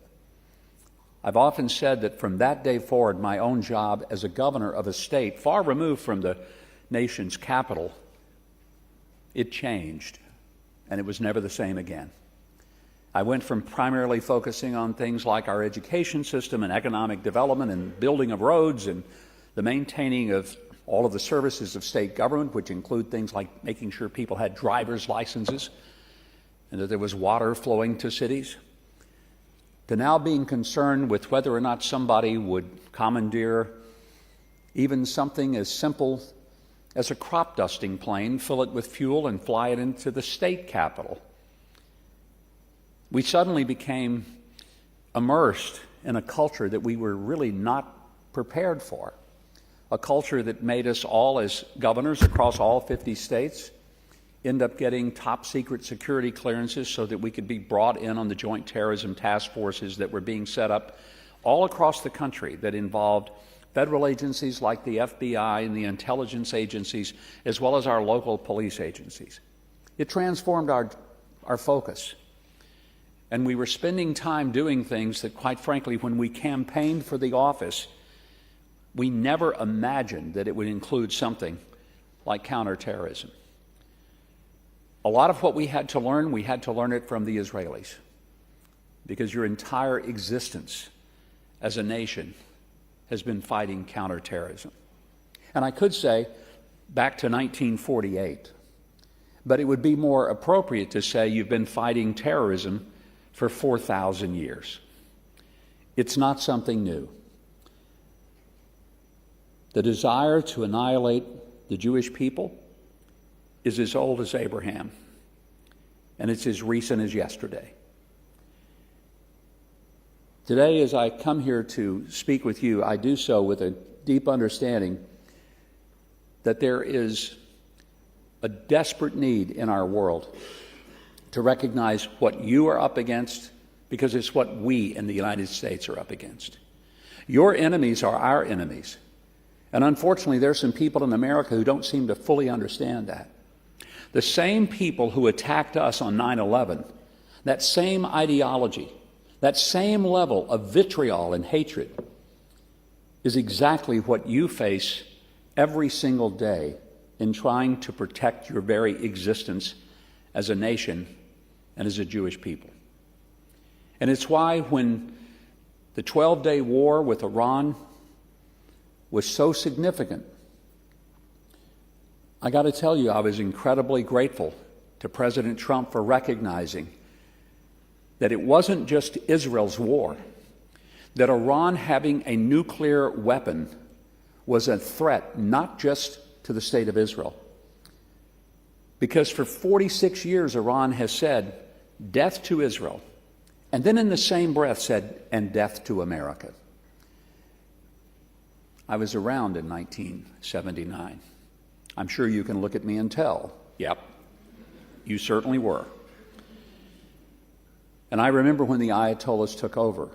I've often said that from that day forward, my own job as a governor of a state far removed from the nation's capital, it changed, and it was never the same again. I went from primarily focusing on things like our education system and economic development and building of roads and the maintaining of all of the services of state government, which include things like making sure people had driver's licenses and that there was water flowing to cities, to now being concerned with whether or not somebody would commandeer even something as simple as a crop dusting plane, fill it with fuel, and fly it into the state capitol. We suddenly became immersed in a culture that we were really not prepared for, a culture that made us all, as governors across all 50 states, end up getting top secret security clearances so that we could be brought in on the joint terrorism task forces that were being set up all across the country that involved federal agencies like the FBI and the intelligence agencies, as well as our local police agencies. It transformed our focus. And we were spending time doing things that, quite frankly, when we campaigned for the office, we never imagined that it would include something like counterterrorism. A lot of what we had to learn it from the Israelis, because your entire existence as a nation has been fighting counterterrorism. And I could say back to 1948, but it would be more appropriate to say you've been fighting terrorism for 4,000 years. It's not something new. The desire to annihilate the Jewish people is as old as Abraham, and it's as recent as yesterday. Today, as I come here to speak with you, I do so with a deep understanding that there is a desperate need in our world to recognize what you are up against, because it's what we in the United States are up against. Your enemies are our enemies. And unfortunately, there are some people in America who don't seem to fully understand that. The same people who attacked us on 9/11, that same ideology, that same level of vitriol and hatred is exactly what you face every single day in trying to protect your very existence as a nation and as a Jewish people. And it's why when the 12-day war with Iran was so significant, I got to tell you, I was incredibly grateful to President Trump for recognizing that it wasn't just Israel's war, that Iran having a nuclear weapon was a threat not just to the state of Israel. Because for 46 years, Iran has said, death to Israel, and then in the same breath said, and death to America. I was around in 1979. I'm sure you can look at me and tell, yep, you certainly were. And I remember when the Ayatollahs took over.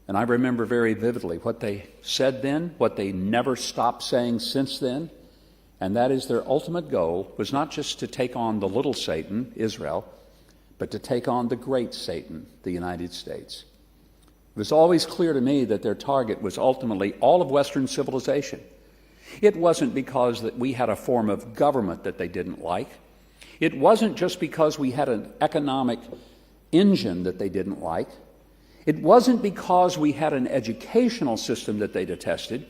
And I remember very vividly what they said then, what they never stopped saying since then. And that is their ultimate goal was not just to take on the little Satan, Israel, but to take on the great Satan, the United States. It was always clear to me that their target was ultimately all of Western civilization. It wasn't because that we had a form of government that they didn't like. It wasn't just because we had an economic engine that they didn't like. It wasn't because we had an educational system that they detested.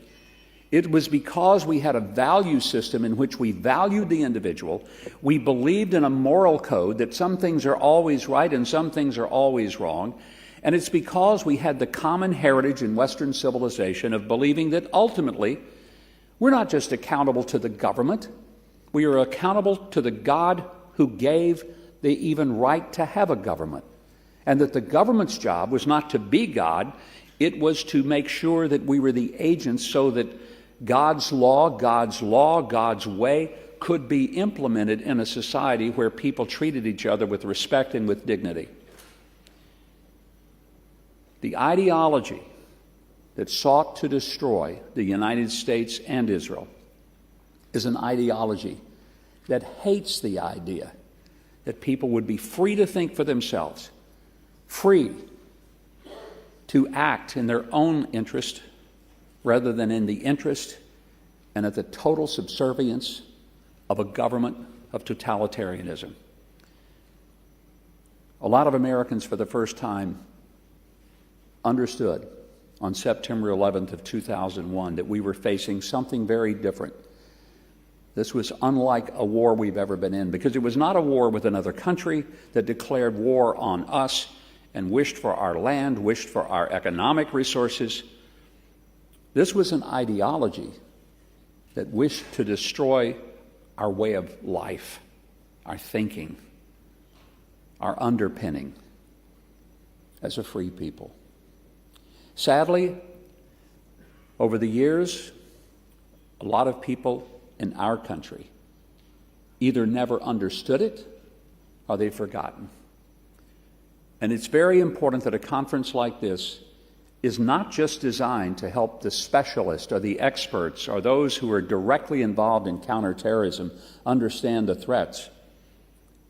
It was because we had a value system in which we valued the individual. We believed in a moral code that some things are always right and some things are always wrong. And it's because we had the common heritage in Western civilization of believing that ultimately we're not just accountable to the government, we are accountable to the God who gave the even right to have a government. And that the government's job was not to be God, it was to make sure that we were the agents so that God's law, God's way could be implemented in a society where people treated each other with respect and with dignity. The ideology that sought to destroy the United States and Israel is an ideology that hates the idea that people would be free to think for themselves, free to act in their own interest rather than in the interest and at the total subservience of a government of totalitarianism. A lot of Americans for the first time understood on September 11th of 2001 that we were facing something very different. This was unlike a war we've ever been in, because it was not a war with another country that declared war on us and wished for our land, wished for our economic resources. This was an ideology that wished to destroy our way of life, our thinking, our underpinning as a free people. Sadly, over the years, a lot of people in our country either never understood it or they've forgotten. And it's very important that a conference like this is not just designed to help the specialists or the experts or those who are directly involved in counterterrorism understand the threats.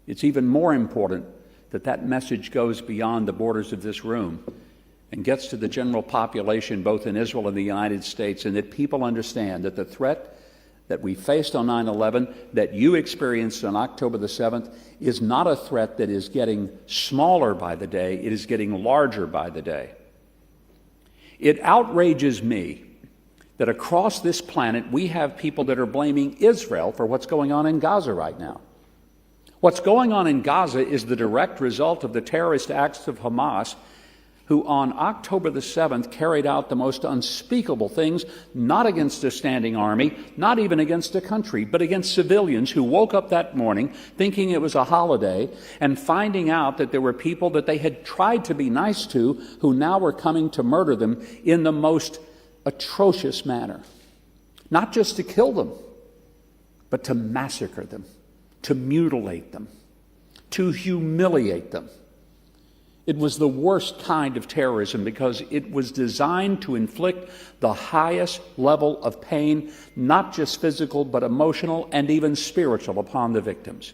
It's even more important that that message goes beyond the borders of this room and gets to the general population, both in Israel and the United States, and that people understand that the threat that we faced on 9/11, that you experienced on October the 7th, is not a threat that is getting smaller by the day, it is getting larger by the day. It outrages me that across this planet we have people that are blaming Israel for what's going on in Gaza right now. What's going on in Gaza is the direct result of the terrorist acts of Hamas, who on October the 7th carried out the most unspeakable things, not against a standing army, not even against a country, but against civilians who woke up that morning thinking it was a holiday and finding out that there were people that they had tried to be nice to who now were coming to murder them in the most atrocious manner. Not just to kill them, but to massacre them, to mutilate them, to humiliate them. It was the worst kind of terrorism because it was designed to inflict the highest level of pain, not just physical, but emotional and even spiritual upon the victims,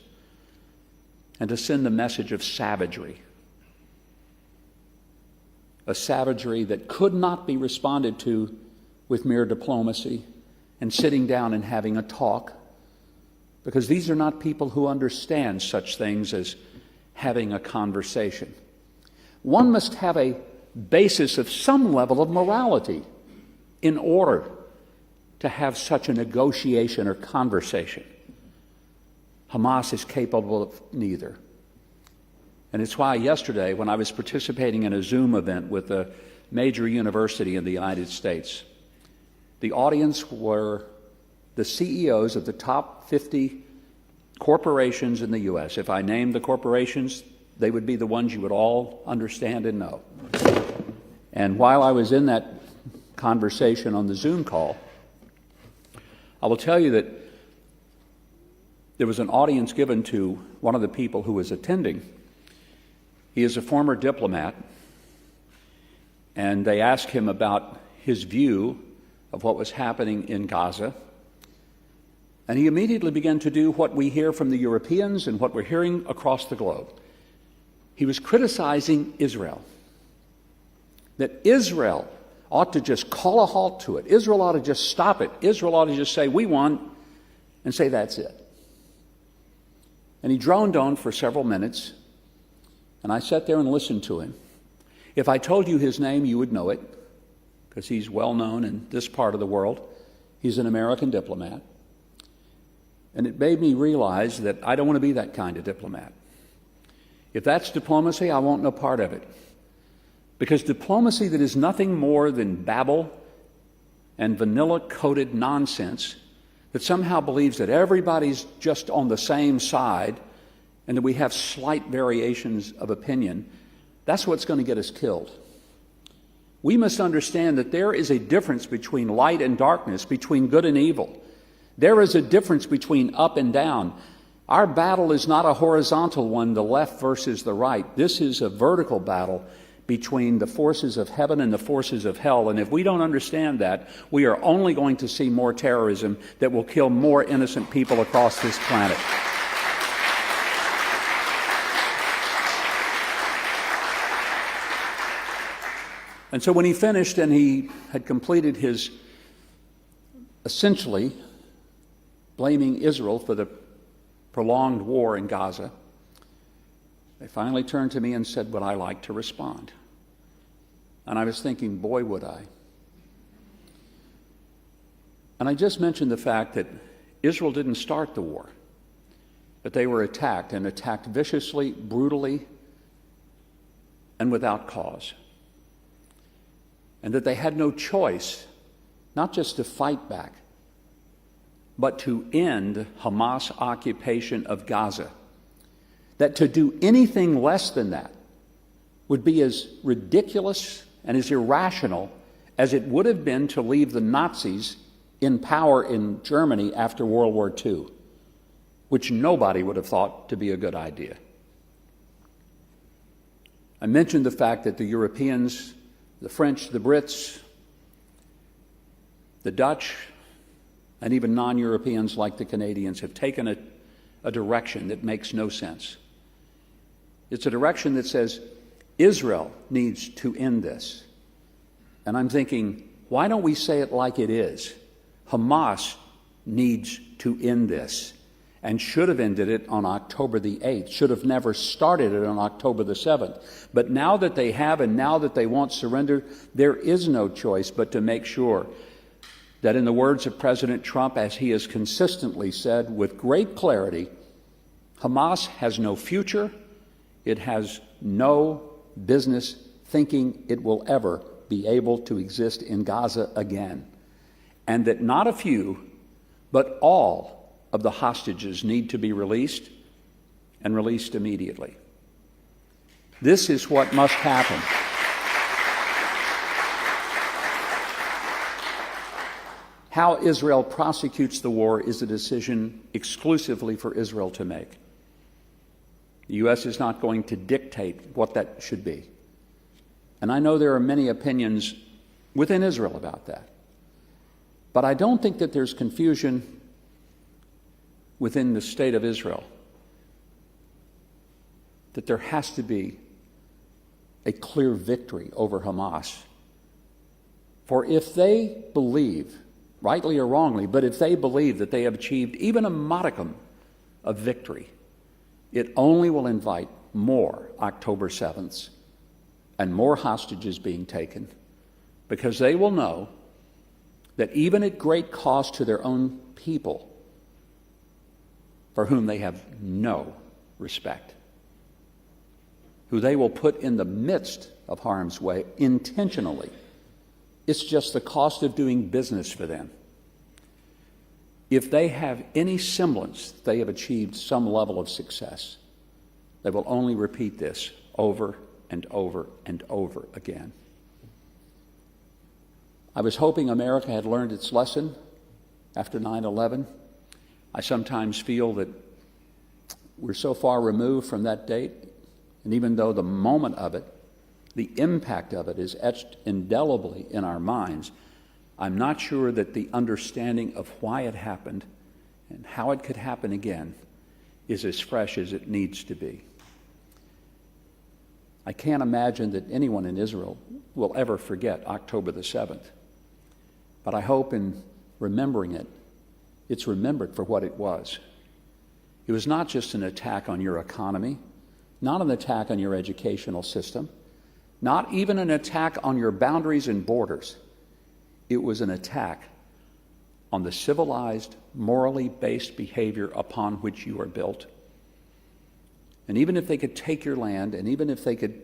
and to send the message of savagery, a savagery that could not be responded to with mere diplomacy and sitting down and having a talk, because these are not people who understand such things as having a conversation. One must have a basis of some level of morality in order to have such a negotiation or conversation. Hamas is capable of neither. And it's why yesterday, when I was participating in a Zoom event with a major university in the United States, the audience were the CEOs of the top 50 corporations in the U.S. If I named the corporations, they would be the ones you would all understand and know. And while I was in that conversation on the Zoom call, I will tell you that there was an audience given to one of the people who was attending. He is a former diplomat, and they asked him about his view of what was happening in Gaza. And he immediately began to do what we hear from the Europeans and what we're hearing across the globe. He was criticizing Israel, that Israel ought to just call a halt to it. Israel ought to just stop it. Israel ought to just say, we won, and say that's it. And he droned on for several minutes, and I sat there and listened to him. If I told you his name, you would know it, because he's well known in this part of the world. He's an American diplomat. And it made me realize that I don't want to be that kind of diplomat. If that's diplomacy, I want no part of it. Because diplomacy that is nothing more than babble and vanilla-coated nonsense that somehow believes that everybody's just on the same side and that we have slight variations of opinion, that's what's going to get us killed. We must understand that there is a difference between light and darkness, between good and evil. There is a difference between up and down. Our battle is not a horizontal one, the left versus the right. This is a vertical battle between the forces of heaven and the forces of hell. And if we don't understand that, we are only going to see more terrorism that will kill more innocent people across this planet. And so when he finished and he had completed his essentially blaming Israel for the prolonged war in Gaza, they finally turned to me and said, would I like to respond? And I was thinking, boy, would I. And I just mentioned the fact that Israel didn't start the war, but they were attacked, and attacked viciously, brutally, and without cause. And that they had no choice, not just to fight back, but to end Hamas occupation of Gaza. That to do anything less than that would be as ridiculous and as irrational as it would have been to leave the Nazis in power in Germany after World War II, which nobody would have thought to be a good idea. I mentioned the fact that the Europeans, the French, the Brits, the Dutch, and even non-Europeans like the Canadians have taken a direction that makes no sense. It's a direction that says Israel needs to end this. And I'm thinking, why don't we say it like it is? Hamas needs to end this, and should have ended it on October the 8th, should have never started it on October the 7th. But now that they have, and now that they won't surrender, there is no choice but to make sure that, in the words of President Trump, as he has consistently said with great clarity, Hamas has no future, it has no business thinking it will ever be able to exist in Gaza again. And that not a few, but all of the hostages need to be released, and released immediately. This is what must happen. How Israel prosecutes the war is a decision exclusively for Israel to make. The U.S. is not going to dictate what that should be. And I know there are many opinions within Israel about that. But I don't think that there's confusion within the state of Israel that there has to be a clear victory over Hamas. For if they believe, rightly or wrongly, but if they believe that they have achieved even a modicum of victory, it only will invite more October 7ths and more hostages being taken, because they will know that even at great cost to their own people, for whom they have no respect, who they will put in the midst of harm's way intentionally, it's just the cost of doing business for them. If they have any semblance they have achieved some level of success, they will only repeat this over and over and over again. I was hoping America had learned its lesson after 9/11. I sometimes feel that we're so far removed from that date, and even though the moment of it, the impact of it is etched indelibly in our minds, I'm not sure that the understanding of why it happened and how it could happen again is as fresh as it needs to be. I can't imagine that anyone in Israel will ever forget October the 7th. But I hope in remembering it, it's remembered for what it was. It was not just an attack on your economy, not an attack on your educational system, not even an attack on your boundaries and borders. It was an attack on the civilized, morally based behavior upon which you are built. And even if they could take your land, and even if they could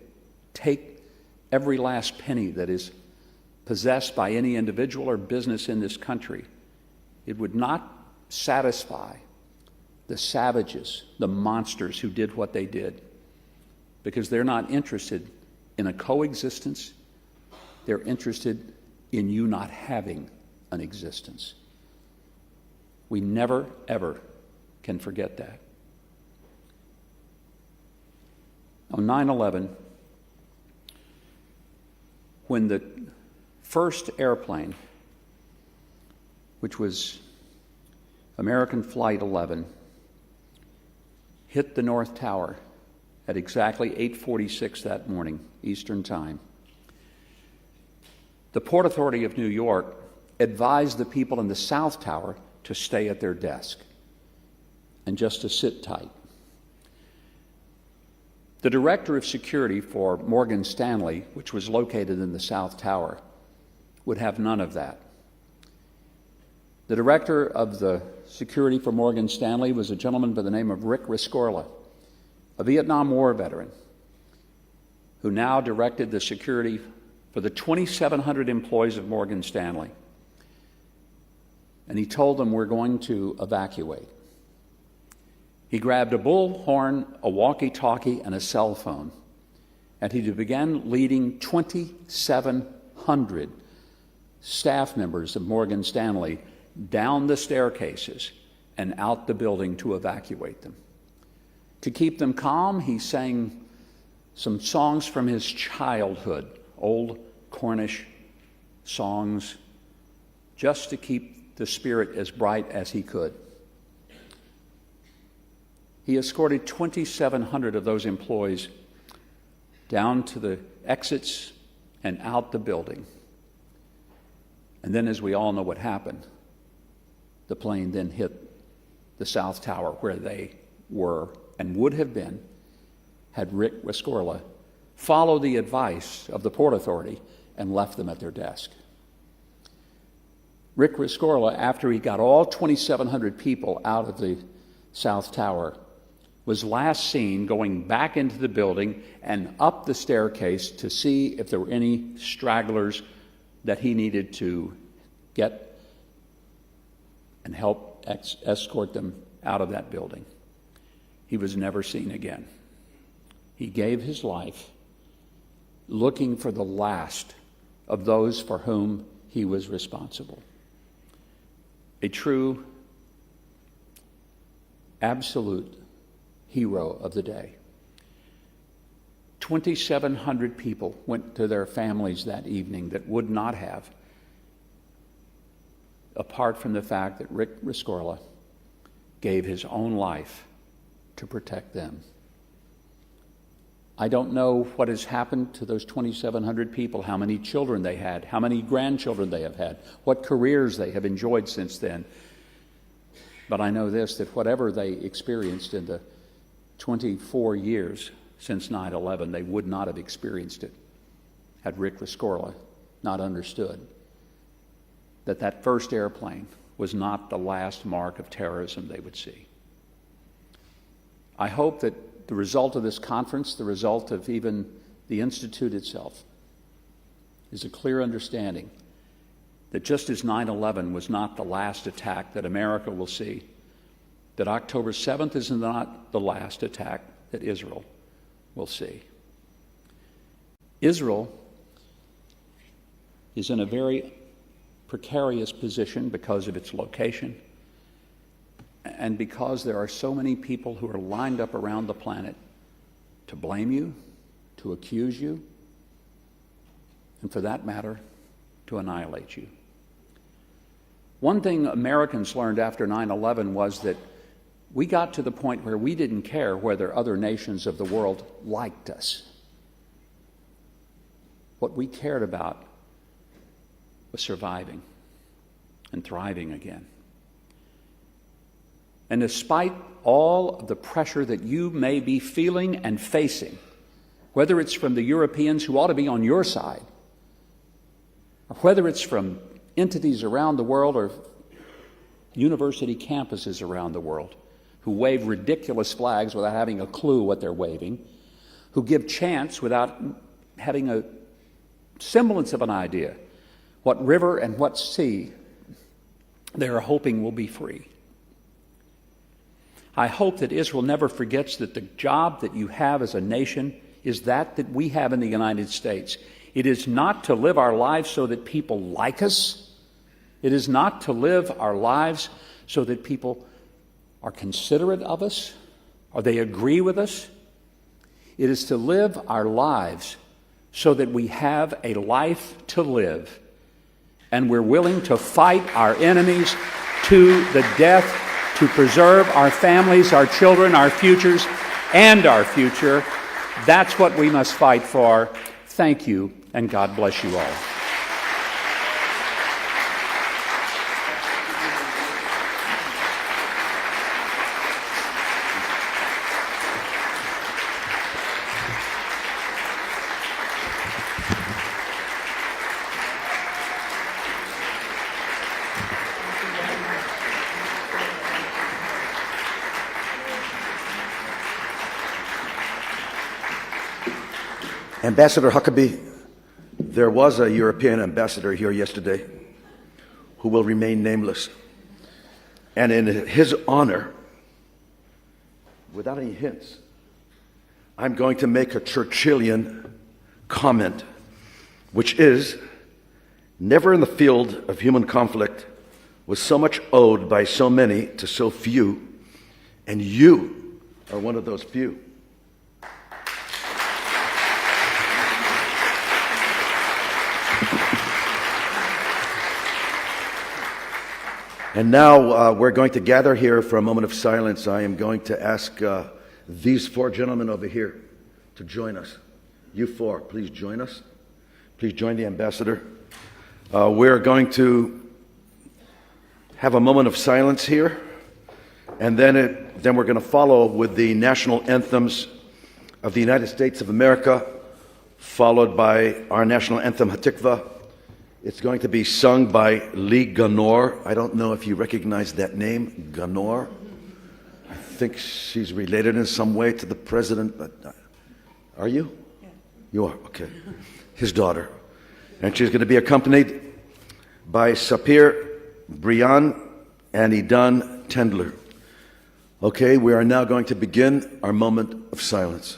take every last penny that is possessed by any individual or business in this country, it would not satisfy the savages, the monsters who did what they did, because they're not interested in a coexistence. They're interested in you not having an existence. We never, ever can forget that. On 9/11, when the first airplane, which was American Flight 11, hit the North Tower at exactly 8:46 that morning, Eastern Time, the Port Authority of New York advised the people in the South Tower to stay at their desk and just to sit tight. The director of security for Morgan Stanley, which was located in the South Tower, would have none of that. The director of the security for Morgan Stanley was a gentleman by the name of Rick Rescorla, a Vietnam War veteran, who now directed the security for the 2,700 employees of Morgan Stanley. And he told them, we're going to evacuate. He grabbed a bullhorn, a walkie-talkie, and a cell phone, and he began leading 2,700 staff members of Morgan Stanley down the staircases and out the building to evacuate them. To keep them calm, he sang some songs from his childhood, old Cornish songs, just to keep the spirit as bright as he could. He escorted 2,700 of those employees down to the exits and out the building. And then, as we all know what happened, the plane then hit the South Tower, where they were and would have been had Rick Rescorla followed the advice of the Port Authority and left them at their desk. Rick Rescorla, after he got all 2,700 people out of the South Tower, was last seen going back into the building and up the staircase to see if there were any stragglers that he needed to get and help escort them out of that building. He was never seen again. He gave his life looking for the last of those for whom he was responsible. A true, absolute hero of the day. 2,700 people went to their families that evening that would not have, apart from the fact that Rick Rescorla gave his own life to protect them. I don't know what has happened to those 2,700 people, how many children they had, how many grandchildren they have had, what careers they have enjoyed since then. But I know this, that whatever they experienced in the 24 years since 9/11, they would not have experienced it had Rick Rescorla not understood that that first airplane was not the last mark of terrorism they would see. I hope that the result of this conference, the result of even the Institute itself, is a clear understanding that just as 9/11 was not the last attack that America will see, that October 7th is not the last attack that Israel will see. Israel is in a very precarious position because of its location and because there are so many people who are lined up around the planet to blame you, to accuse you, and for that matter, to annihilate you. One thing Americans learned after 9/11 was that we got to the point where we didn't care whether other nations of the world liked us. What we cared about was surviving and thriving again. And despite all of the pressure that you may be feeling and facing, whether it's from the Europeans who ought to be on your side, or whether it's from entities around the world or university campuses around the world who wave ridiculous flags without having a clue what they're waving, who give chants without having a semblance of an idea what river and what sea they are hoping will be free. I hope that Israel never forgets that the job that you have as a nation is that we have in the United States. It is not to live our lives so that people like us. It is not to live our lives so that people are considerate of us or they agree with us. It is to live our lives so that we have a life to live and we're willing to fight our enemies to the death to preserve our families, our children, our futures, and our future. That's what we must fight for. Thank you, and God bless you all. Ambassador Huckabee, there was a European ambassador here yesterday who will remain nameless. And in his honor, without any hints, I'm going to make a Churchillian comment, which is, never in the field of human conflict was so much owed by so many to so few, and you are one of those few. And now we're going to gather here for a moment of silence. I am going to ask these four gentlemen over here to join us. You four, please join us. Please join the ambassador. We're going to have a moment of silence here, and then we're going to follow with the national anthems of the United States of America, followed by our national anthem, Hatikva. It's going to be sung by Lee Ganor. I don't know if you recognize that name, Ganor. I think she's related in some way to the president, but are you? Yeah. You are, okay. His daughter. And she's going to be accompanied by Sapir Brian and Idan Tendler. Okay, we are now going to begin our moment of silence.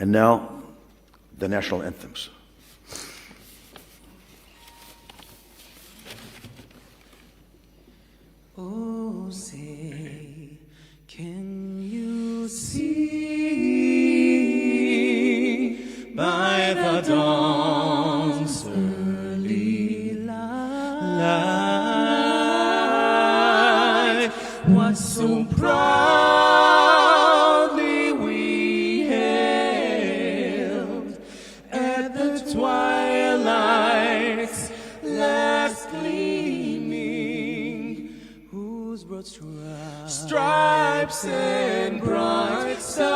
And now, the national anthems. Oh, say, can you see by the dawn's early light what so proudly we hailed at the twilight's last gleaming, whose broad stripes and bright stars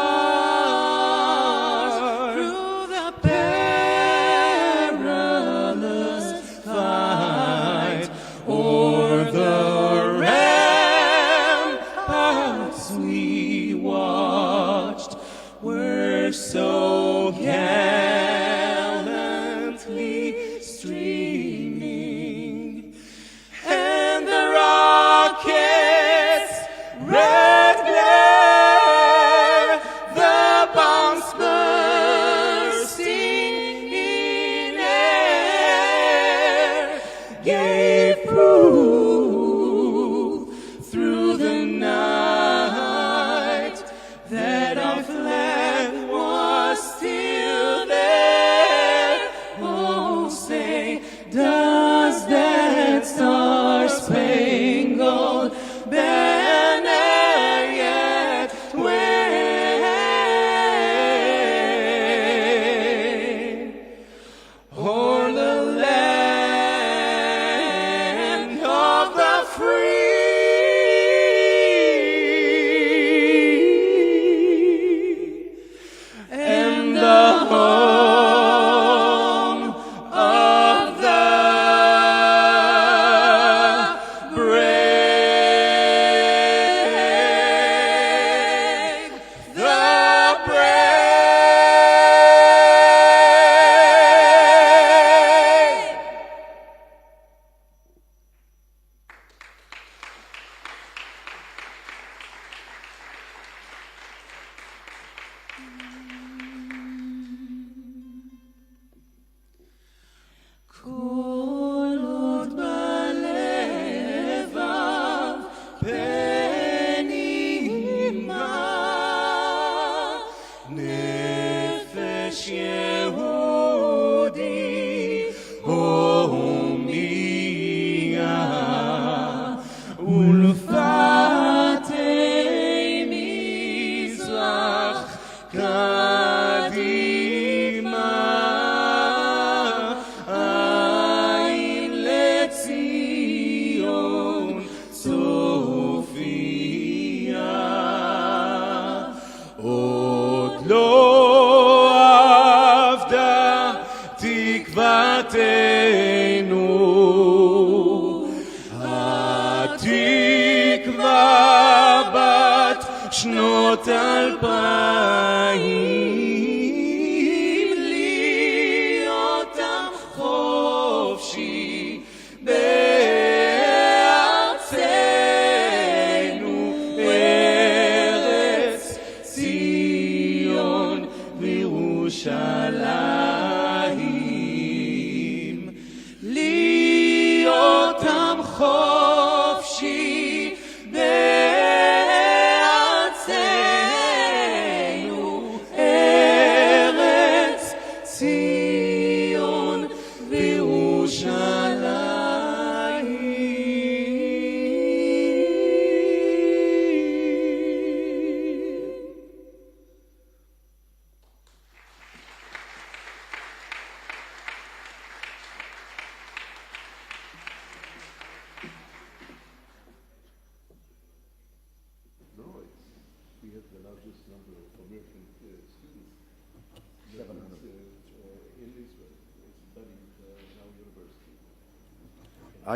through the perilous fight o'er the ramparts we watched were so gallantly streaming, and the rockets' red glare, the bombs bursting in air, gave proof through the night that our flag was still there. Oh, say, does that star-spangled banner yet wave o'er the land of the free and the home of the brave, the brave. כל עוד בלבב פנימה נפש יהודי הומייה ולפתי מזרח קדימה עין לציון צור התקווה בת שנות 2000 להיות עם חופשי בארצנו ארץ ציון וירושלים להיות עם חופשי בארצנו ארץ ציון וירושלים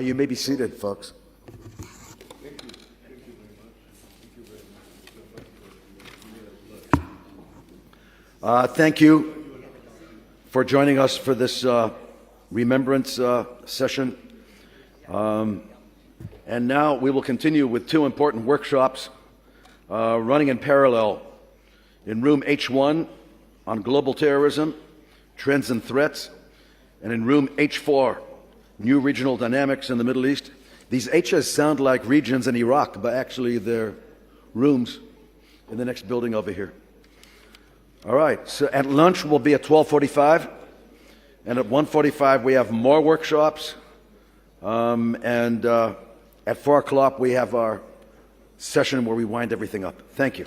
You may be seated, folks. Thank you for joining us for this remembrance session. And now we will continue with two important workshops running in parallel in room H1 on global terrorism, trends and threats, and in room H4, new regional dynamics in the Middle East. These H's sound like regions in Iraq, but actually they're rooms in the next building over here. All right, so at lunch we'll be at 12:45, and at 1:45 we have more workshops, and at 4 o'clock we have our session where we wind everything up. Thank you.